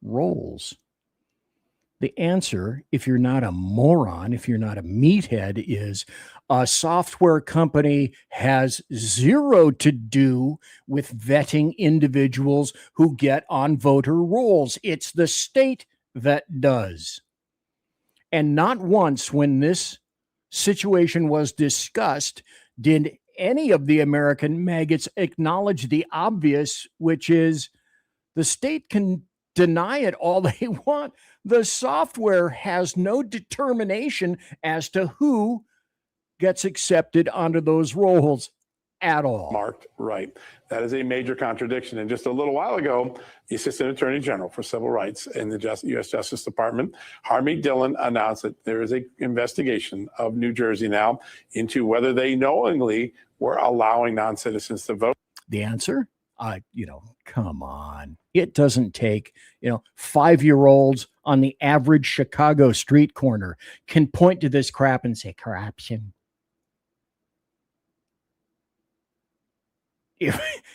rolls? The answer, if you're not a moron, if you're not a meathead, is a software company has zero to do with vetting individuals who get on voter rolls. It's the state that does. And not once when this situation was discussed did any of the American maggots acknowledge the obvious, which is the state can deny it all they want. The software has no determination as to who gets accepted onto those rolls at all. Marked right. That is a major contradiction. And just a little while ago, the Assistant Attorney General for Civil Rights in the U.S. Justice Department, Harmeet Dillon, announced that there is an investigation of New Jersey now into whether they knowingly were allowing non-citizens to vote. The answer? Come on. It doesn't take, 5-year-olds on the average Chicago street corner can point to this crap and say corruption.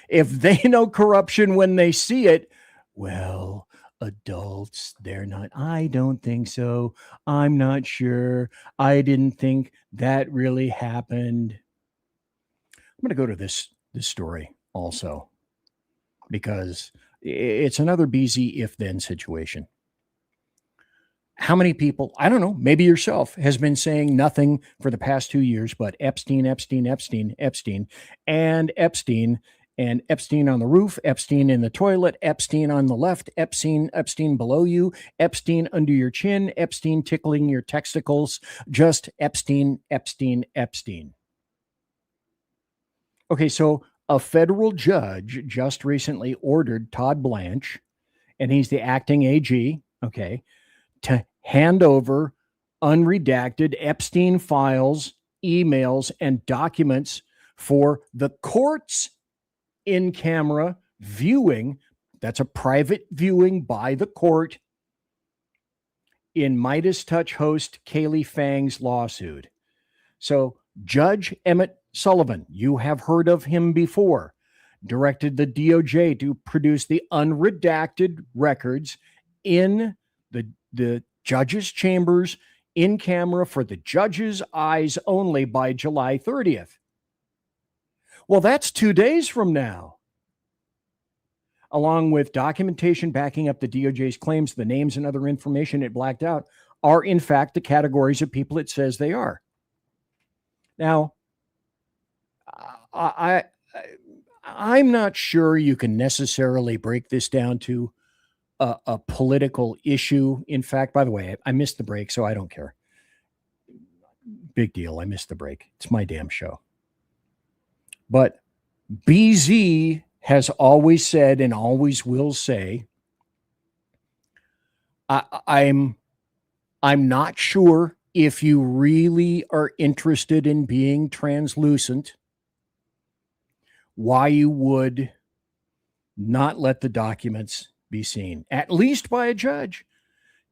If they know corruption when they see it, well, adults, they're not. I don't think so. I'm not sure. I didn't think that really happened. I'm going to go to this story also, because it's another BZ if-then situation. How many people, I don't know, maybe yourself, has been saying nothing for the past 2 years, but Epstein, Epstein, Epstein, Epstein, and Epstein, and Epstein on the roof, Epstein in the toilet, Epstein on the left, Epstein below you, Epstein under your chin, Epstein tickling your testicles, just Epstein, Epstein, Epstein. Okay, so a federal judge just recently ordered Todd Blanche, and he's the acting AG, okay, to hand over unredacted Epstein files, emails, and documents for the court's in-camera viewing. That's a private viewing by the court in Midas Touch host Kaylee Fang's lawsuit. So Judge Emmett Sullivan, you have heard of him before, directed the DOJ to produce the unredacted records in the judge's chambers in camera for the judge's eyes only by July 30th. Well, that's 2 days from now. Along with documentation backing up the DOJ's claims, the names and other information it blacked out are in fact the categories of people it says they are. Now, I'm not sure you can necessarily break this down to a political issue. In fact, by the way, I missed the break, so I don't care. Big deal. I missed the break. It's my damn show. But BZ has always said and always will say, I'm not sure if you really are interested in being translucent, why you would not let the documents be seen, at least by a judge.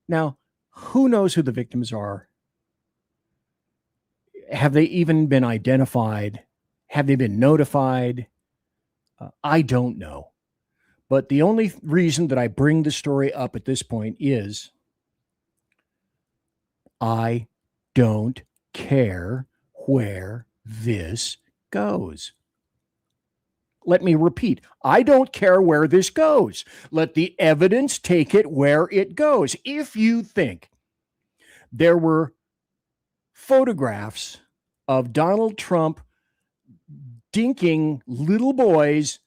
Now, who knows who the victims are? Have they even been identified? Have they been notified? I don't know. But the only reason that I bring the story up at this point is I don't care where this goes. Let me repeat, I don't care where this goes. Let the evidence take it where it goes. If you think there were photographs of Donald Trump dinking little boys,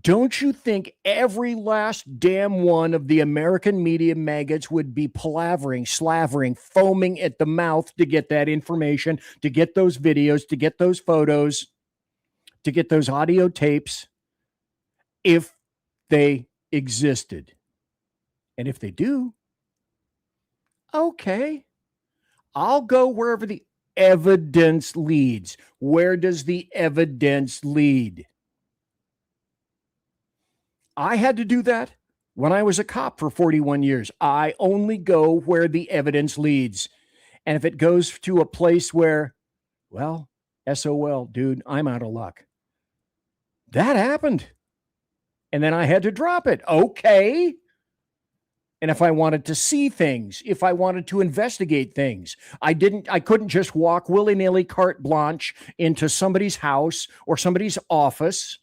don't you think every last damn one of the American media maggots would be palavering, slavering, foaming at the mouth to get that information, to get those videos, to get those photos, to get those audio tapes, if they existed? And if they do, okay, I'll go wherever the evidence leads. Where does the evidence lead? I had to do that when I was a cop for 41 years. I only go where the evidence leads. And if it goes to a place where, well, SOL, dude, I'm out of luck. That happened. And then I had to drop it. Okay. And if I wanted to see things, if I wanted to investigate things, I couldn't just walk willy-nilly carte blanche into somebody's house or somebody's office,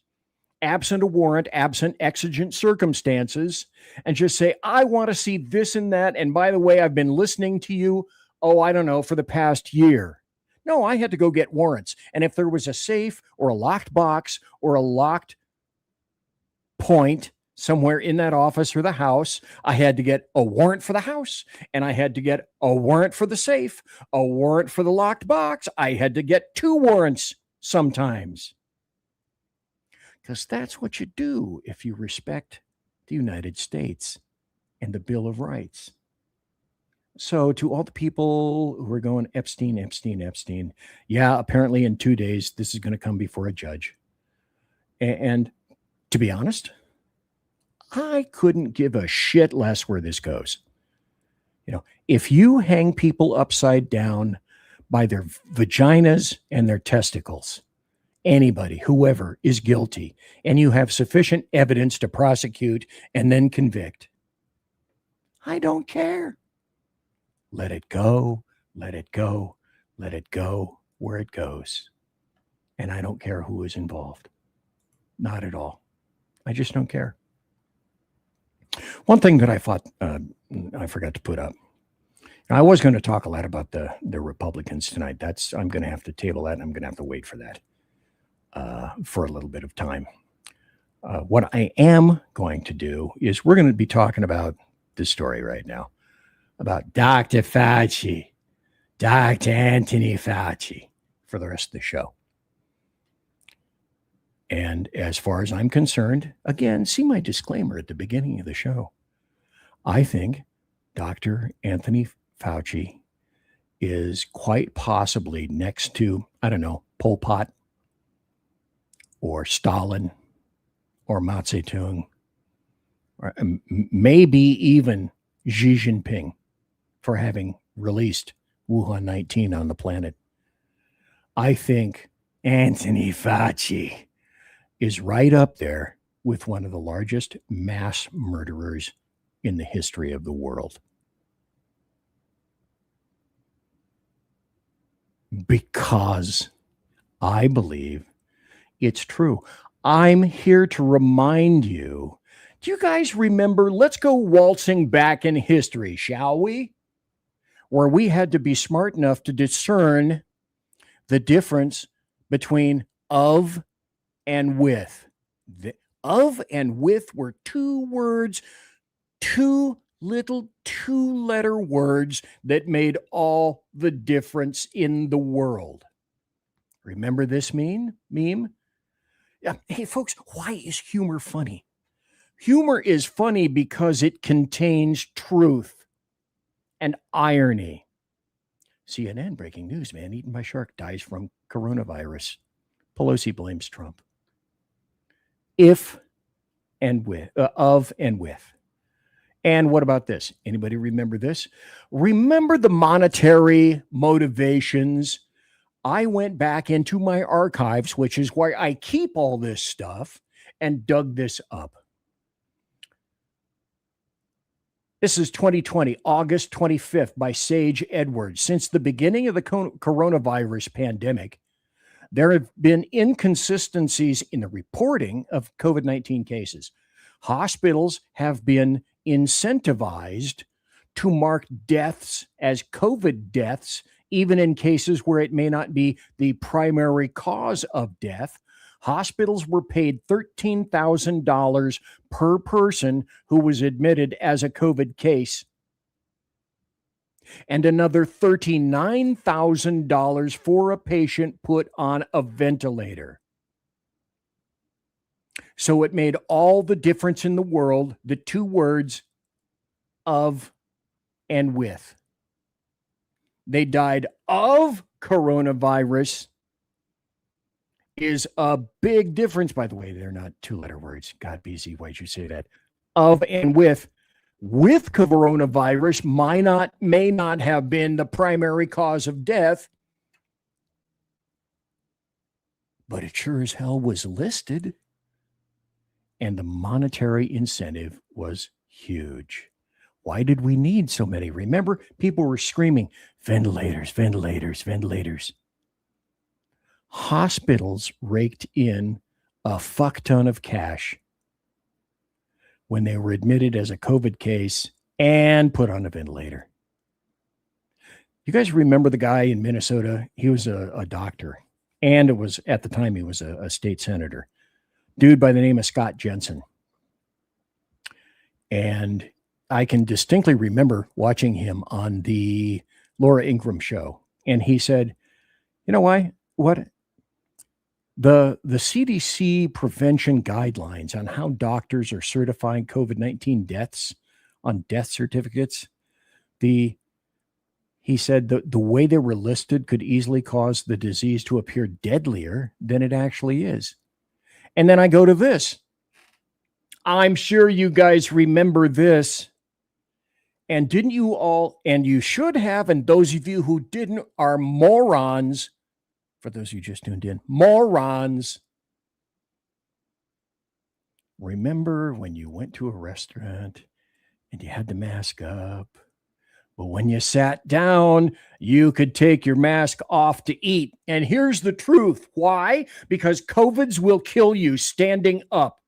absent a warrant, absent exigent circumstances, and just say, I want to see this and that. And by the way, I've been listening to you, I don't know, for the past year. No, I had to go get warrants. And if there was a safe or a locked box or a locked point somewhere in that office or the house. I had to get a warrant for the house, and I had to get a warrant for the safe, a warrant for the locked box. I had to get 2 warrants sometimes. Because that's what you do if you respect the United States and the Bill of Rights. So to all the people who are going Epstein, Epstein, Epstein, yeah, apparently in 2 days, this is going to come before a judge. And to be honest, I couldn't give a shit less where this goes. You know, if you hang people upside down by their vaginas and their testicles, anybody, whoever is guilty, and you have sufficient evidence to prosecute and then convict, I don't care. Let it go, let it go, let it go where it goes. And I don't care who is involved. Not at all. I just don't care. One thing that I thought I forgot to put up. I was going to talk a lot about the Republicans tonight. I'm going to have to table that, and I'm going to have to wait for that for a little bit of time. What I am going to do is we're going to be talking about this story right now, about Dr. Fauci, Dr. Anthony Fauci, for the rest of the show. And as far as I'm concerned, again, see my disclaimer at the beginning of the show. I think Dr. Anthony Fauci is quite possibly next to, I don't know, Pol Pot or Stalin or Mao Zedong, or maybe even Xi Jinping for having released Wuhan 19 on the planet. I think Anthony Fauci is right up there with one of the largest mass murderers in the history of the world. Because I believe it's true. I'm here to remind you. Do you guys remember? Let's go waltzing back in history, shall we? Where we had to be smart enough to discern the difference between of and with. The of and with were 2 words, 2 little 2-letter words that made all the difference in the world. Remember this meme? Yeah. Hey, folks, why is humor funny? Humor is funny because it contains truth and irony. CNN breaking news: man eaten by shark dies from coronavirus. Pelosi blames Trump. If and with, of and with. And what about this? Anybody remember this? Remember the monetary motivations? I went back into my archives, which is where I keep all this stuff, and dug this up. This is 2020, August 25th, by Sage Edwards. Since the beginning of the coronavirus pandemic, there have been inconsistencies in the reporting of COVID-19 cases. Hospitals have been incentivized to mark deaths as COVID deaths, even in cases where it may not be the primary cause of death. Hospitals were paid $13,000 per person who was admitted as a COVID case, and another $39,000 for a patient put on a ventilator. So it made all the difference in the world, the 2 words of and with. They died of coronavirus is a big difference. By the way, they're not 2-letter words. God, BZ, why'd you say that? Of and with coronavirus may not have been the primary cause of death, but it sure as hell was listed. And the monetary incentive was huge. Why did we need so many? Remember, people were screaming, ventilators, ventilators, ventilators. Hospitals raked in a fuck ton of cash when they were admitted as a COVID case and put on a ventilator. You guys remember the guy in Minnesota? He was a doctor, and it was, at the time, he was a state senator. Dude by the name of Scott Jensen. And I can distinctly remember watching him on the Laura Ingraham show. And he said, you know why? What? The CDC prevention guidelines on how doctors are certifying COVID-19 deaths on death certificates, he said the way they were listed could easily cause the disease to appear deadlier than it actually is. And then I go to this. I'm sure you guys remember this. And didn't you all, and you should have, and those of you who didn't are morons. For those who just tuned in, morons. Remember when you went to a restaurant and you had the mask up, but when you sat down, you could take your mask off to eat. And here's the truth. Why? Because COVIDs will kill you standing up.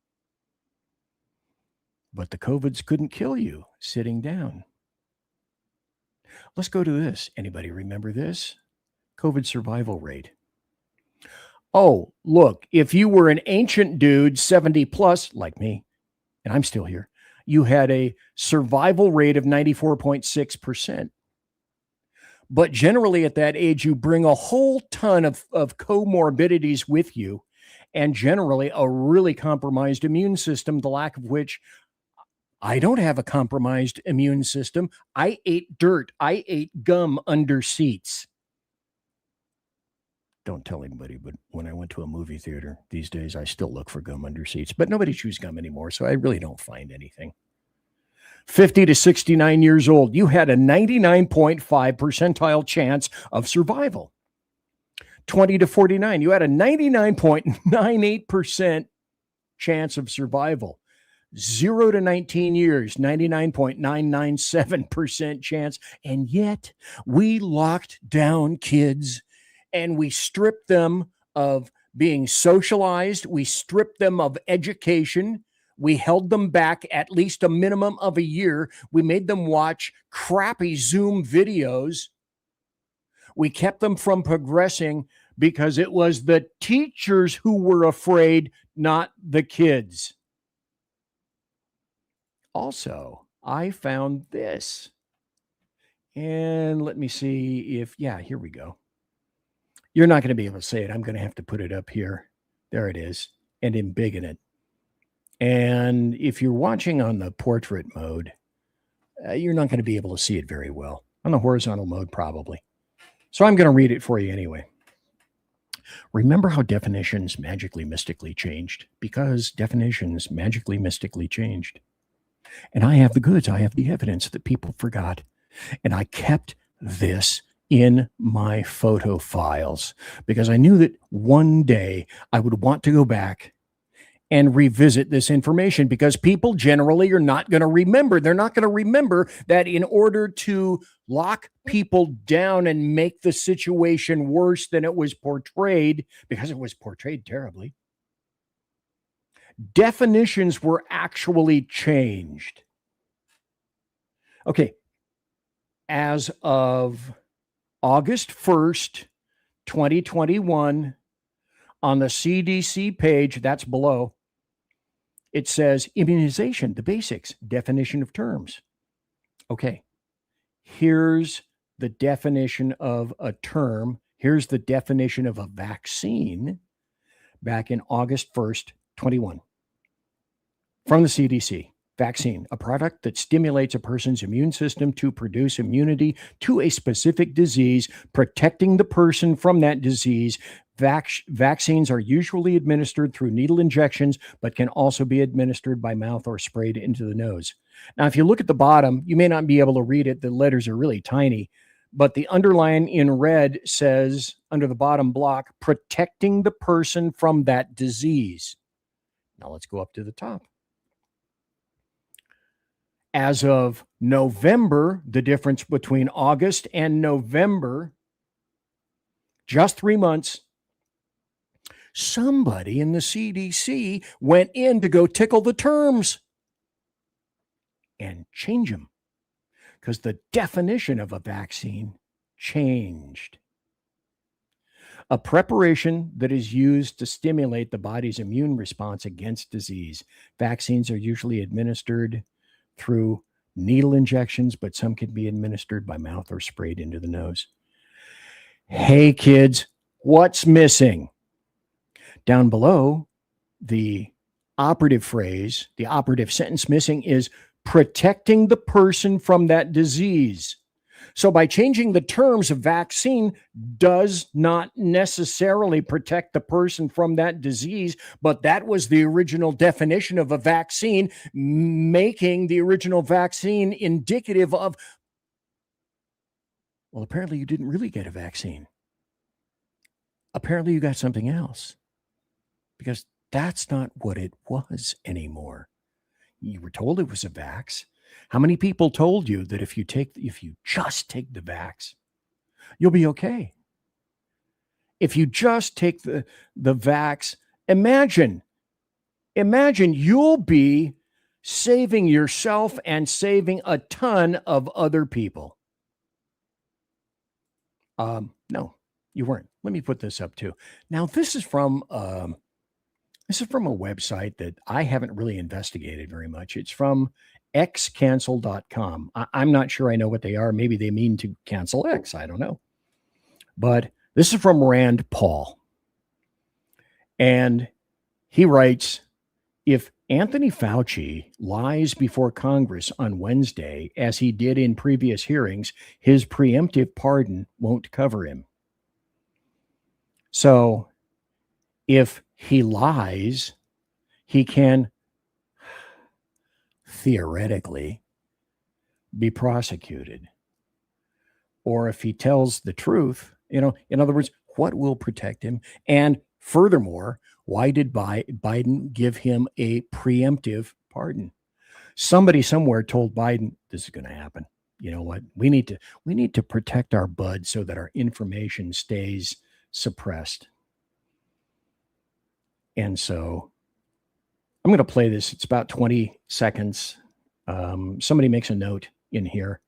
But the COVIDs couldn't kill you sitting down. Let's go to this. Anybody remember this? COVID survival rate. Oh, look, if you were an ancient dude, 70 plus, like me, and I'm still here, you had a survival rate of 94.6%. But generally at that age, you bring a whole ton of comorbidities with you, and generally a really compromised immune system, the lack of which I don't have a compromised immune system. I ate dirt. I ate gum under seats. Don't tell anybody, but when I went to a movie theater these days, I still look for gum under seats, but nobody chews gum anymore, so I really don't find anything. 50 to 69 years old, you had a 99.5 percentile chance of survival. 20 to 49, you had a 99.98% chance of survival. 0 to 19 years, 99.997% chance. And yet we locked down kids and we stripped them of being socialized. We stripped them of education. We held them back at least a minimum of a year. We made them watch crappy Zoom videos. We kept them from progressing because it was the teachers who were afraid, not the kids. Also, I found this. And let me see if, yeah, here we go. You're not going to be able to say it. I'm going to have to put it up here. There it is. And in big in it. And if you're watching on the portrait mode, you're not going to be able to see it very well. On the horizontal mode, probably. So I'm going to read it for you anyway. Remember how definitions magically, mystically changed? Because definitions magically, mystically changed. And I have the goods. I have the evidence that people forgot. And I kept this in my photo files because I knew that one day I would want to go back and revisit this information because people generally are not going to remember. They're not going to remember that in order to lock people down and make the situation worse than it was portrayed, because it was portrayed terribly, definitions were actually changed. Okay. As of August 1st, 2021, on the CDC page, that's below, it says immunization, the basics, definition of terms. Okay, here's the definition of a term. Here's the definition of a vaccine back in August 1st, 21. From the CDC, vaccine, a product that stimulates a person's immune system to produce immunity to a specific disease, protecting the person from that disease. Vaccines are usually administered through needle injections, but can also be administered by mouth or sprayed into the nose. Now, if you look at the bottom, you may not be able to read it. The letters are really tiny, but the underline in red says under the bottom block, protecting the person from that disease. Now let's go up to the top. As of November, the difference between August and November, just 3 months, somebody in the CDC went in to go tickle the terms and change them because the definition of a vaccine changed. A preparation that is used to stimulate the body's immune response against disease. Vaccines are usually administered through needle injections, but some can be administered by mouth or sprayed into the nose. Hey, kids, what's missing? Down below, the operative phrase, the operative sentence missing is protecting the person from that disease. So by changing the terms of vaccine does not necessarily protect the person from that disease, but that was the original definition of a vaccine, making the original vaccine indicative of, well, apparently you didn't really get a vaccine. Apparently you got something else, because that's not what it was anymore. You were told it was a vax. How many people told you that if you just take the vax, you'll be okay? If you just take the vax, imagine you'll be saving yourself and saving a ton of other people. No, you weren't. Let me put this up too. Now, this is from a website that I haven't really investigated very much. It's from xcancel.com. I'm not sure I know what they are. Maybe they mean to cancel X. I don't know. But this is from Rand Paul. And he writes, if Anthony Fauci lies before Congress on Wednesday, as he did in previous hearings, his preemptive pardon won't cover him. So if he lies, he can theoretically be prosecuted. Or if he tells the truth, in other words, what will protect him? And furthermore, why did Biden give him a preemptive pardon? Somebody somewhere told Biden this is going to happen. You know what? We need to protect our bud so that our information stays suppressed. And so I'm going to play this. It's about 20 seconds. Somebody makes a note in here.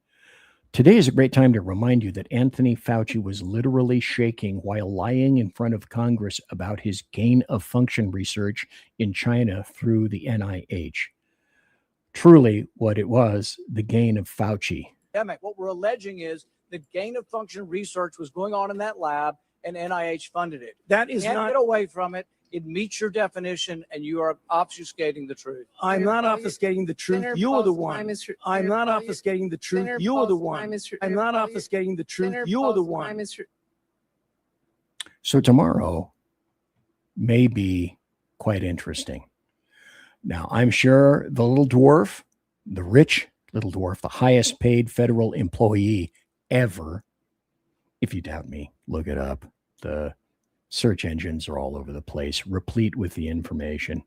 Today is a great time to remind you that Anthony Fauci was literally shaking while lying in front of Congress about his gain of function research in China through the NIH. Truly what it was, the gain of Fauci. What we're alleging is the gain of function research was going on in that lab and NIH funded it. That is Can't not get away from it. It meets your definition, and you are obfuscating the truth. I'm not obfuscating the truth. You are the one. I'm not obfuscating the truth. You are the one. I'm not obfuscating the truth. You are the one. So tomorrow may be quite interesting. Now, I'm sure the little dwarf, the rich little dwarf, the highest paid federal employee ever, if you doubt me, look it up. The search engines are all over the place, replete with the information.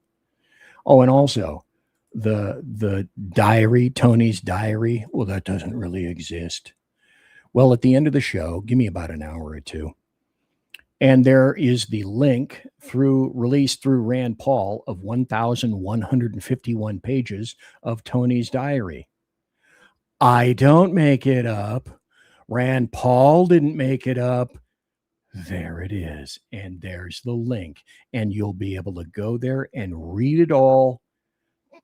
Oh, and also the diary, Tony's diary. Well, that doesn't really exist. Well, at the end of the show, give me about an hour or two. And there is the link released through Rand Paul of 1,151 pages of Tony's diary. I don't make it up. Rand Paul didn't make it up. There it is. And there's the link. And you'll be able to go there and read it all.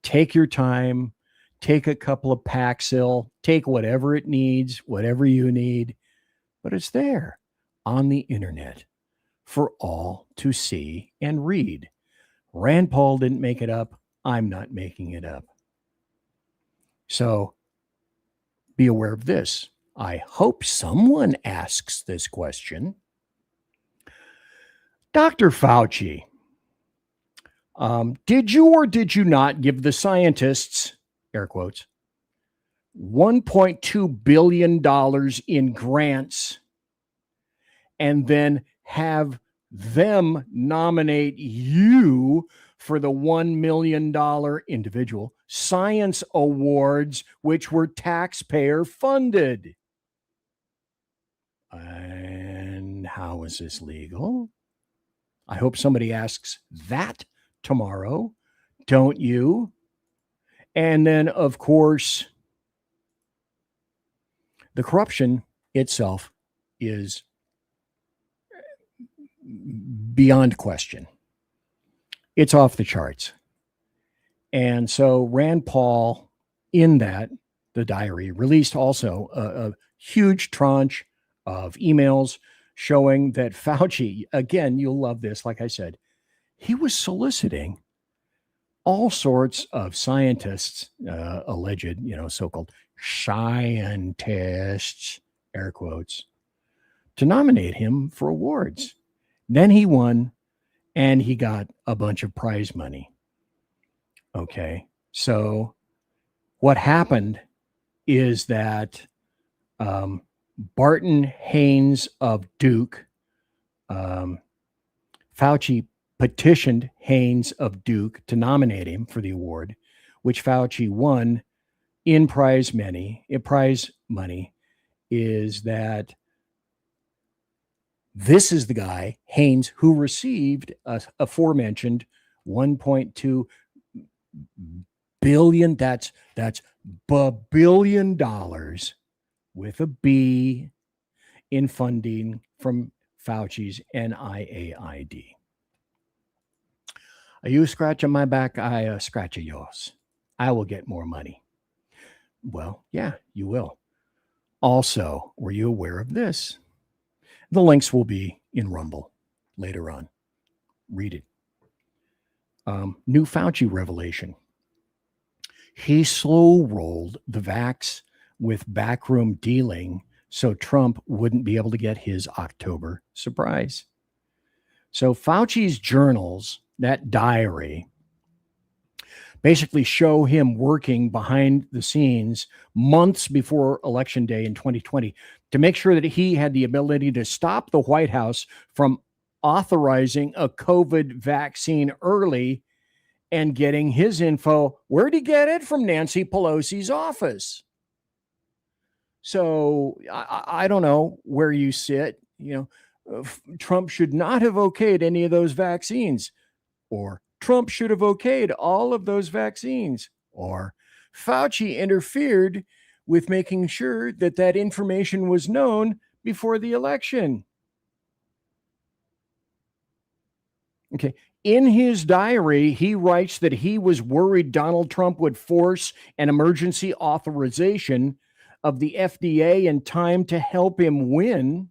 Take your time. Take a couple of Paxil. Take whatever it needs, whatever you need. But it's there on the internet for all to see and read. Rand Paul didn't make it up. I'm not making it up. So be aware of this. I hope someone asks this question. Dr. Fauci, did you or did you not give the scientists, air quotes, $1.2 billion in grants and then have them nominate you for the $1 million individual science awards, which were taxpayer funded? And how is this legal? I hope somebody asks that tomorrow. Don't you? And then, of course, the corruption itself is beyond question. It's off the charts. And so Rand Paul in that, the diary released also a huge tranche of emails showing that Fauci, again, you'll love this, like I said, he was soliciting all sorts of scientists, alleged, so-called scientists, air quotes, to nominate him for awards. Then he won, and he got a bunch of prize money. Okay, so what happened is that Barton Haynes of Duke, Fauci petitioned Haynes of Duke to nominate him for the award, which Fauci won in prize money. Is that this is the guy, Haynes, who received a aforementioned $1.2 billion, that's $1 billion with a B in funding from Fauci's NIAID. Are you scratching my back? I scratch yours. I will get more money. Well, yeah, you will. Also, were you aware of this? The links will be in Rumble later on. Read it. New Fauci revelation. He slow rolled the vax with backroom dealing so Trump wouldn't be able to get his October surprise. So Fauci's journals, that diary, basically show him working behind the scenes months before Election Day in 2020 to make sure that he had the ability to stop the White House from authorizing a COVID vaccine early and getting his info. Where'd he get it? From Nancy Pelosi's office. So I don't know where you sit. Trump should not have okayed any of those vaccines, or Trump should have okayed all of those vaccines, or Fauci interfered with making sure that that information was known before the election. Okay. In his diary, he writes that he was worried Donald Trump would force an emergency authorization of the FDA in time to help him win.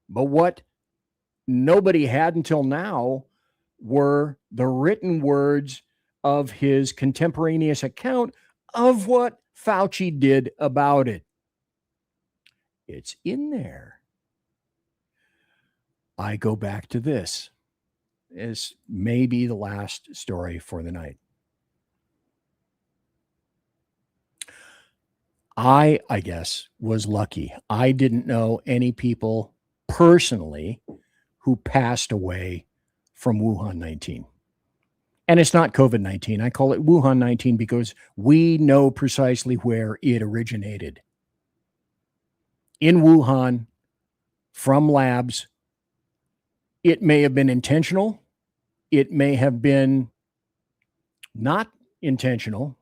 But what nobody had until now were the written words of his contemporaneous account of what Fauci did about it. It's in there. I go back to this as maybe the last story for the night. I guess, was lucky. I didn't know any people personally who passed away from Wuhan 19. And it's not COVID-19. I call it Wuhan 19 because we know precisely where it originated. In Wuhan, from labs. It may have been intentional. It may have been not intentional.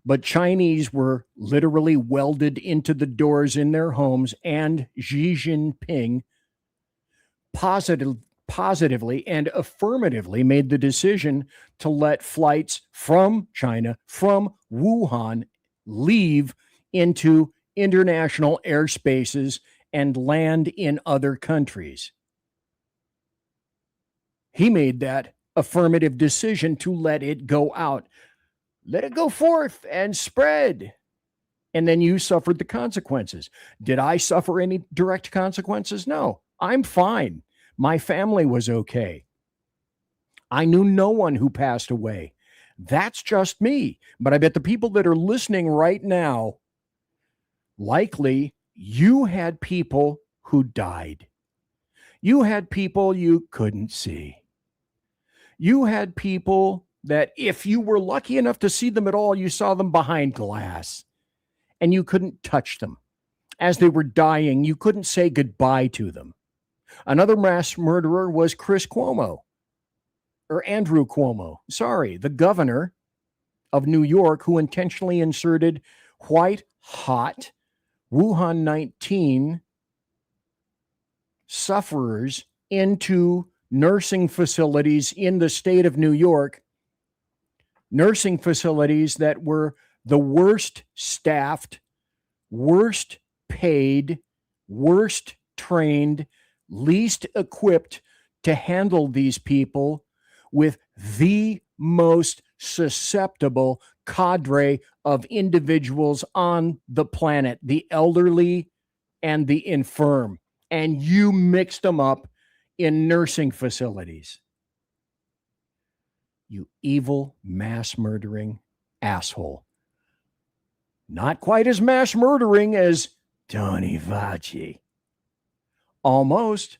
But Chinese were literally welded into the doors in their homes, and Xi Jinping positively and affirmatively made the decision to let flights from China, from Wuhan, leave into international airspaces and land in other countries. He made that affirmative decision to let it go out. Let it go forth and spread. And then you suffered the consequences. Did I suffer any direct consequences? No, I'm fine. My family was okay. I knew no one who passed away. That's just me. But I bet the people that are listening right now, likely you had people who died. You had people you couldn't see. You had people that if you were lucky enough to see them at all, you saw them behind glass and you couldn't touch them. As they were dying, you couldn't say goodbye to them. Another mass murderer was Andrew Cuomo, the governor of New York, who intentionally inserted white hot Wuhan 19 sufferers into nursing facilities in the state of New York, nursing facilities that were the worst staffed, worst paid, worst trained, least equipped to handle these people with the most susceptible cadre of individuals on the planet, the elderly and the infirm. And you mixed them up in nursing facilities. You evil, mass murdering asshole. Not quite as mass murdering as Tony Fauci. Almost.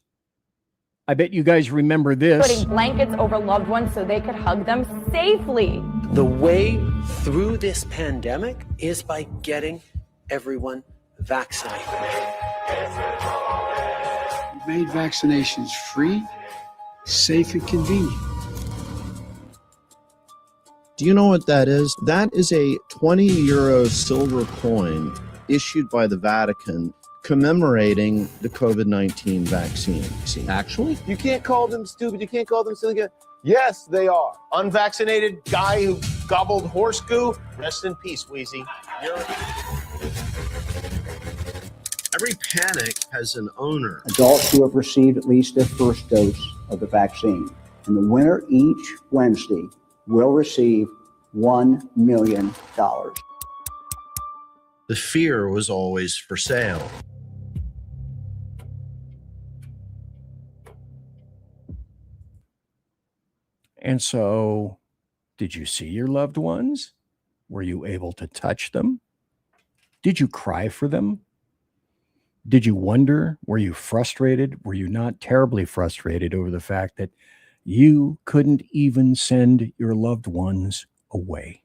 I bet you guys remember this. Putting blankets over loved ones so they could hug them safely. The way through this pandemic is by getting everyone vaccinated. We've made vaccinations free, safe, and convenient. Do you know what that is? That is a 20 € silver coin issued by the Vatican commemorating the COVID-19 vaccine. Actually, you can't call them stupid. You can't call them silly. Yes, they are. Unvaccinated guy who gobbled horse goo. Rest in peace, Wheezy. Every panic has an owner. Adults who have received at least their first dose of the vaccine. And the winner each Wednesday will receive $1 million. The fear was always for sale. And so, did you see your loved ones? Were you able to touch them? Did you cry for them? Did you wonder? Were you frustrated? Were you not terribly frustrated over the fact that you couldn't even send your loved ones away?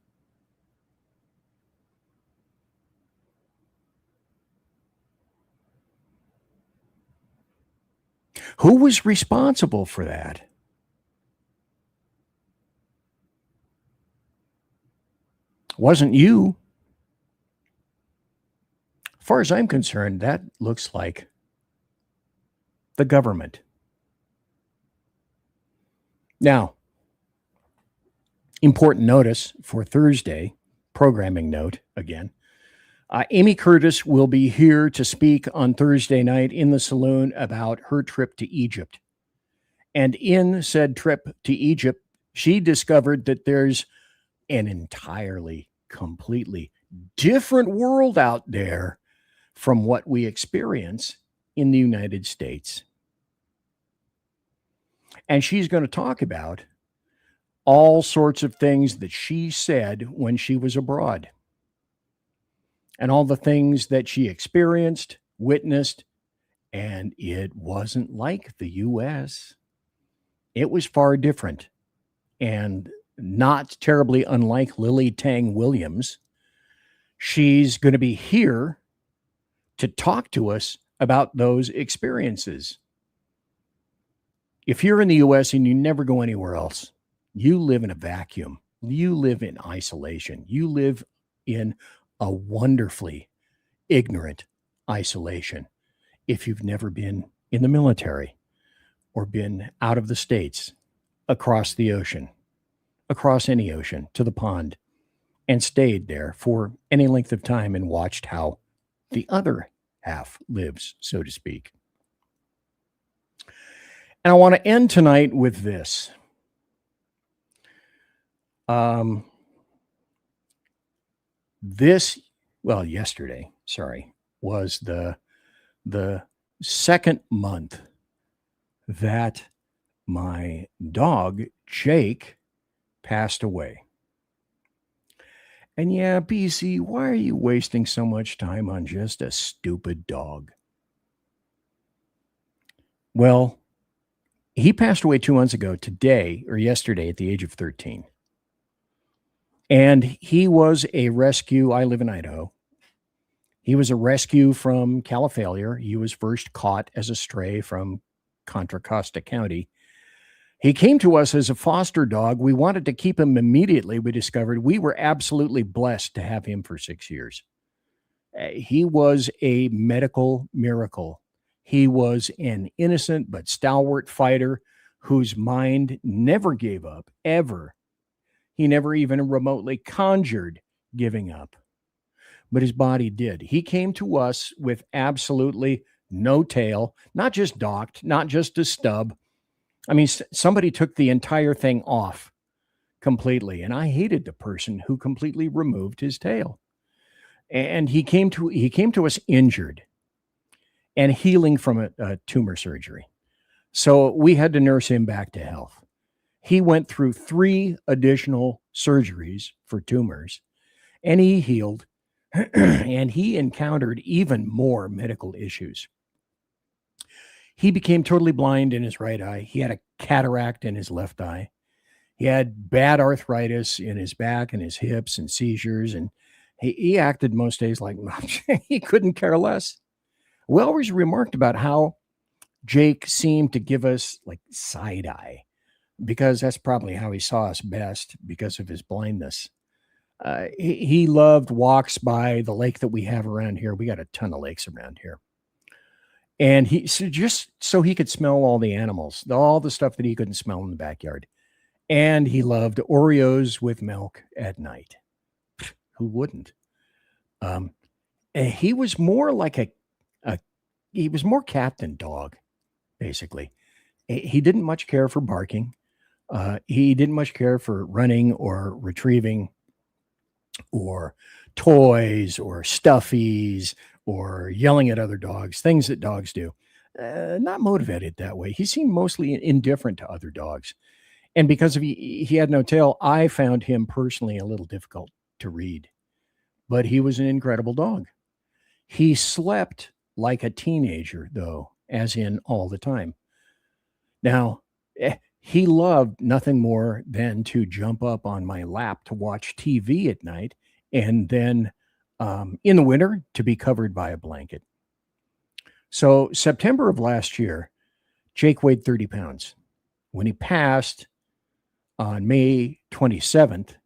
Who was responsible for that? Wasn't you. As far as I'm concerned, that looks like the government. Now, important notice for Thursday, programming note again. Amy Curtis will be here to speak on Thursday night in the Saloon about her trip to Egypt. And in said trip to Egypt, she discovered that there's an entirely, completely different world out there from what we experience in the United States. And she's going to talk about all sorts of things that she said when she was abroad, and all the things that she experienced, witnessed, and it wasn't like the U.S. It was far different, and not terribly unlike Lily Tang Williams. She's going to be here to talk to us about those experiences. If you're in the U.S. and you never go anywhere else, you live in a vacuum. You live in isolation. You live in a wonderfully ignorant isolation if you've never been in the military or been out of the States, across the ocean, across any ocean to the pond, and stayed there for any length of time and watched how the other half lives, so to speak. And I want to end tonight with this. Yesterday, was the second month that my dog, Jake, passed away. And yeah, BC, why are you wasting so much time on just a stupid dog? Well, he passed away 2 months ago today, or yesterday, at the age of 13. And he was a rescue. I live in Idaho. He was a rescue from Califalia. He was first caught as a stray from Contra Costa County. He came to us as a foster dog. We wanted to keep him immediately. We discovered we were absolutely blessed to have him for 6 years. He was a medical miracle. He was an innocent but stalwart fighter whose mind never gave up, ever. He never even remotely conjured giving up. But his body did. He came to us with absolutely no tail, not just docked, not just a stub. I mean, somebody took the entire thing off completely, and I hated the person who completely removed his tail. And he came to us injured and healing from a tumor surgery. So we had to nurse him back to health. He went through 3 additional surgeries for tumors, and he healed. And he encountered even more medical issues. He became totally blind in his right eye. He had a cataract in his left eye. He had bad arthritis in his back and his hips and seizures. And he acted most days like he couldn't care less. We always remarked about how Jake seemed to give us like side eye, because that's probably how he saw us best because of his blindness. He loved walks by the lake that we have around here. We got a ton of lakes around here. And just so he could smell all the animals, all the stuff that he couldn't smell in the backyard. And he loved Oreos with milk at night. Who wouldn't? And he was more like he was more cat than dog, basically. He didn't much care for barking. He didn't much care for running or retrieving or toys or stuffies or yelling at other dogs, things that dogs do. Not motivated that way. He seemed mostly indifferent to other dogs. And because he had no tail, I found him personally a little difficult to read. But he was an incredible dog. He slept like a teenager, though, as in all the time. Now, he loved nothing more than to jump up on my lap to watch TV at night, and then in the winter to be covered by a blanket. So September of last year, Jake weighed 30 pounds. When he passed on May 27th,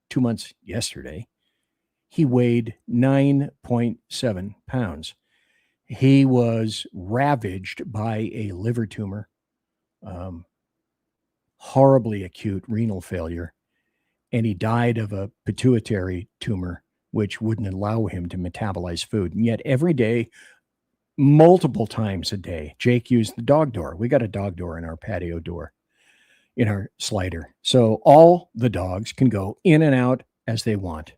2 months yesterday, he weighed 9.7 pounds. He was ravaged by a liver tumor, horribly acute renal failure, and he died of a pituitary tumor, which wouldn't allow him to metabolize food. And yet every day, multiple times a day, Jake used the dog door. We got a dog door in our patio door, in our slider. So all the dogs can go in and out as they want.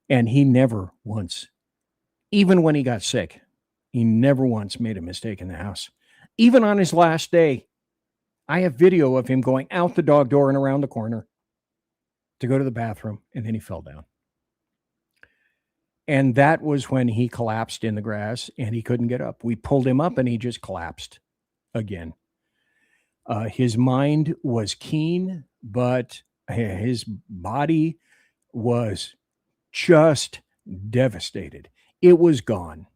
And he never once, even when he got sick, he never once made a mistake in the house. Even on his last day, I have video of him going out the dog door and around the corner to go to the bathroom, and then he fell down. And that was when he collapsed in the grass and he couldn't get up. We pulled him up and he just collapsed again. His mind was keen, but his body was just devastated. It was gone.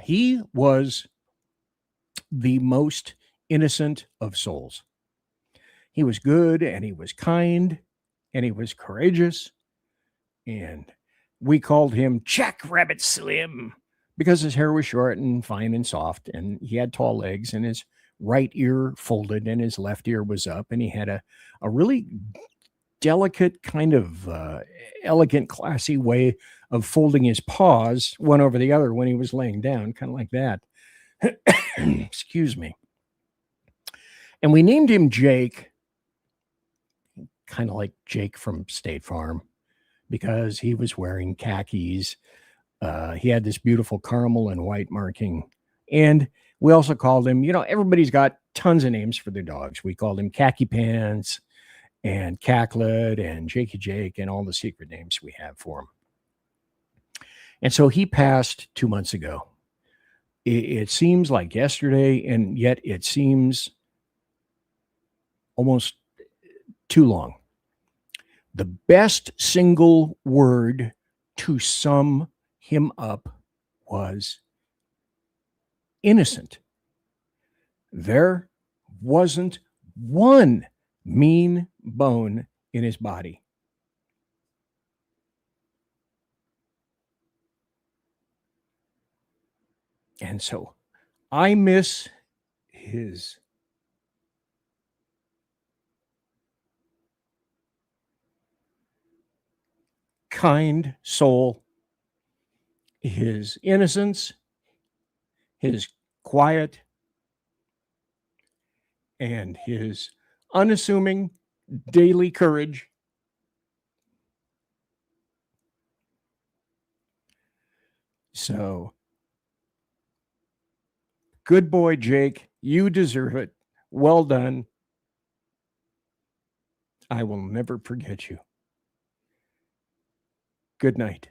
He was the most innocent of souls. He was good and he was kind and he was courageous. And we called him Jackrabbit Slim because his hair was short and fine and soft, and he had tall legs, and his right ear folded and his left ear was up, and he had a really delicate, kind of elegant, classy way of folding his paws one over the other when he was laying down, kind of like that. Excuse me. And we named him Jake, kind of like Jake from State Farm, because he was wearing khakis. He had this beautiful caramel and white marking. And we also called him, everybody's got tons of names for their dogs. We called him Khaki Pants and Cacklet and Jakey Jake and all the secret names we have for him. And so he passed 2 months ago. It seems like yesterday, and yet it seems almost too long. The best single word to sum him up was innocent. There wasn't one mean bone in his body. And so I miss his kind soul, his innocence, his quiet, and his unassuming daily courage. So, good boy, Jake. You deserve it. Well done. I will never forget you. Good night.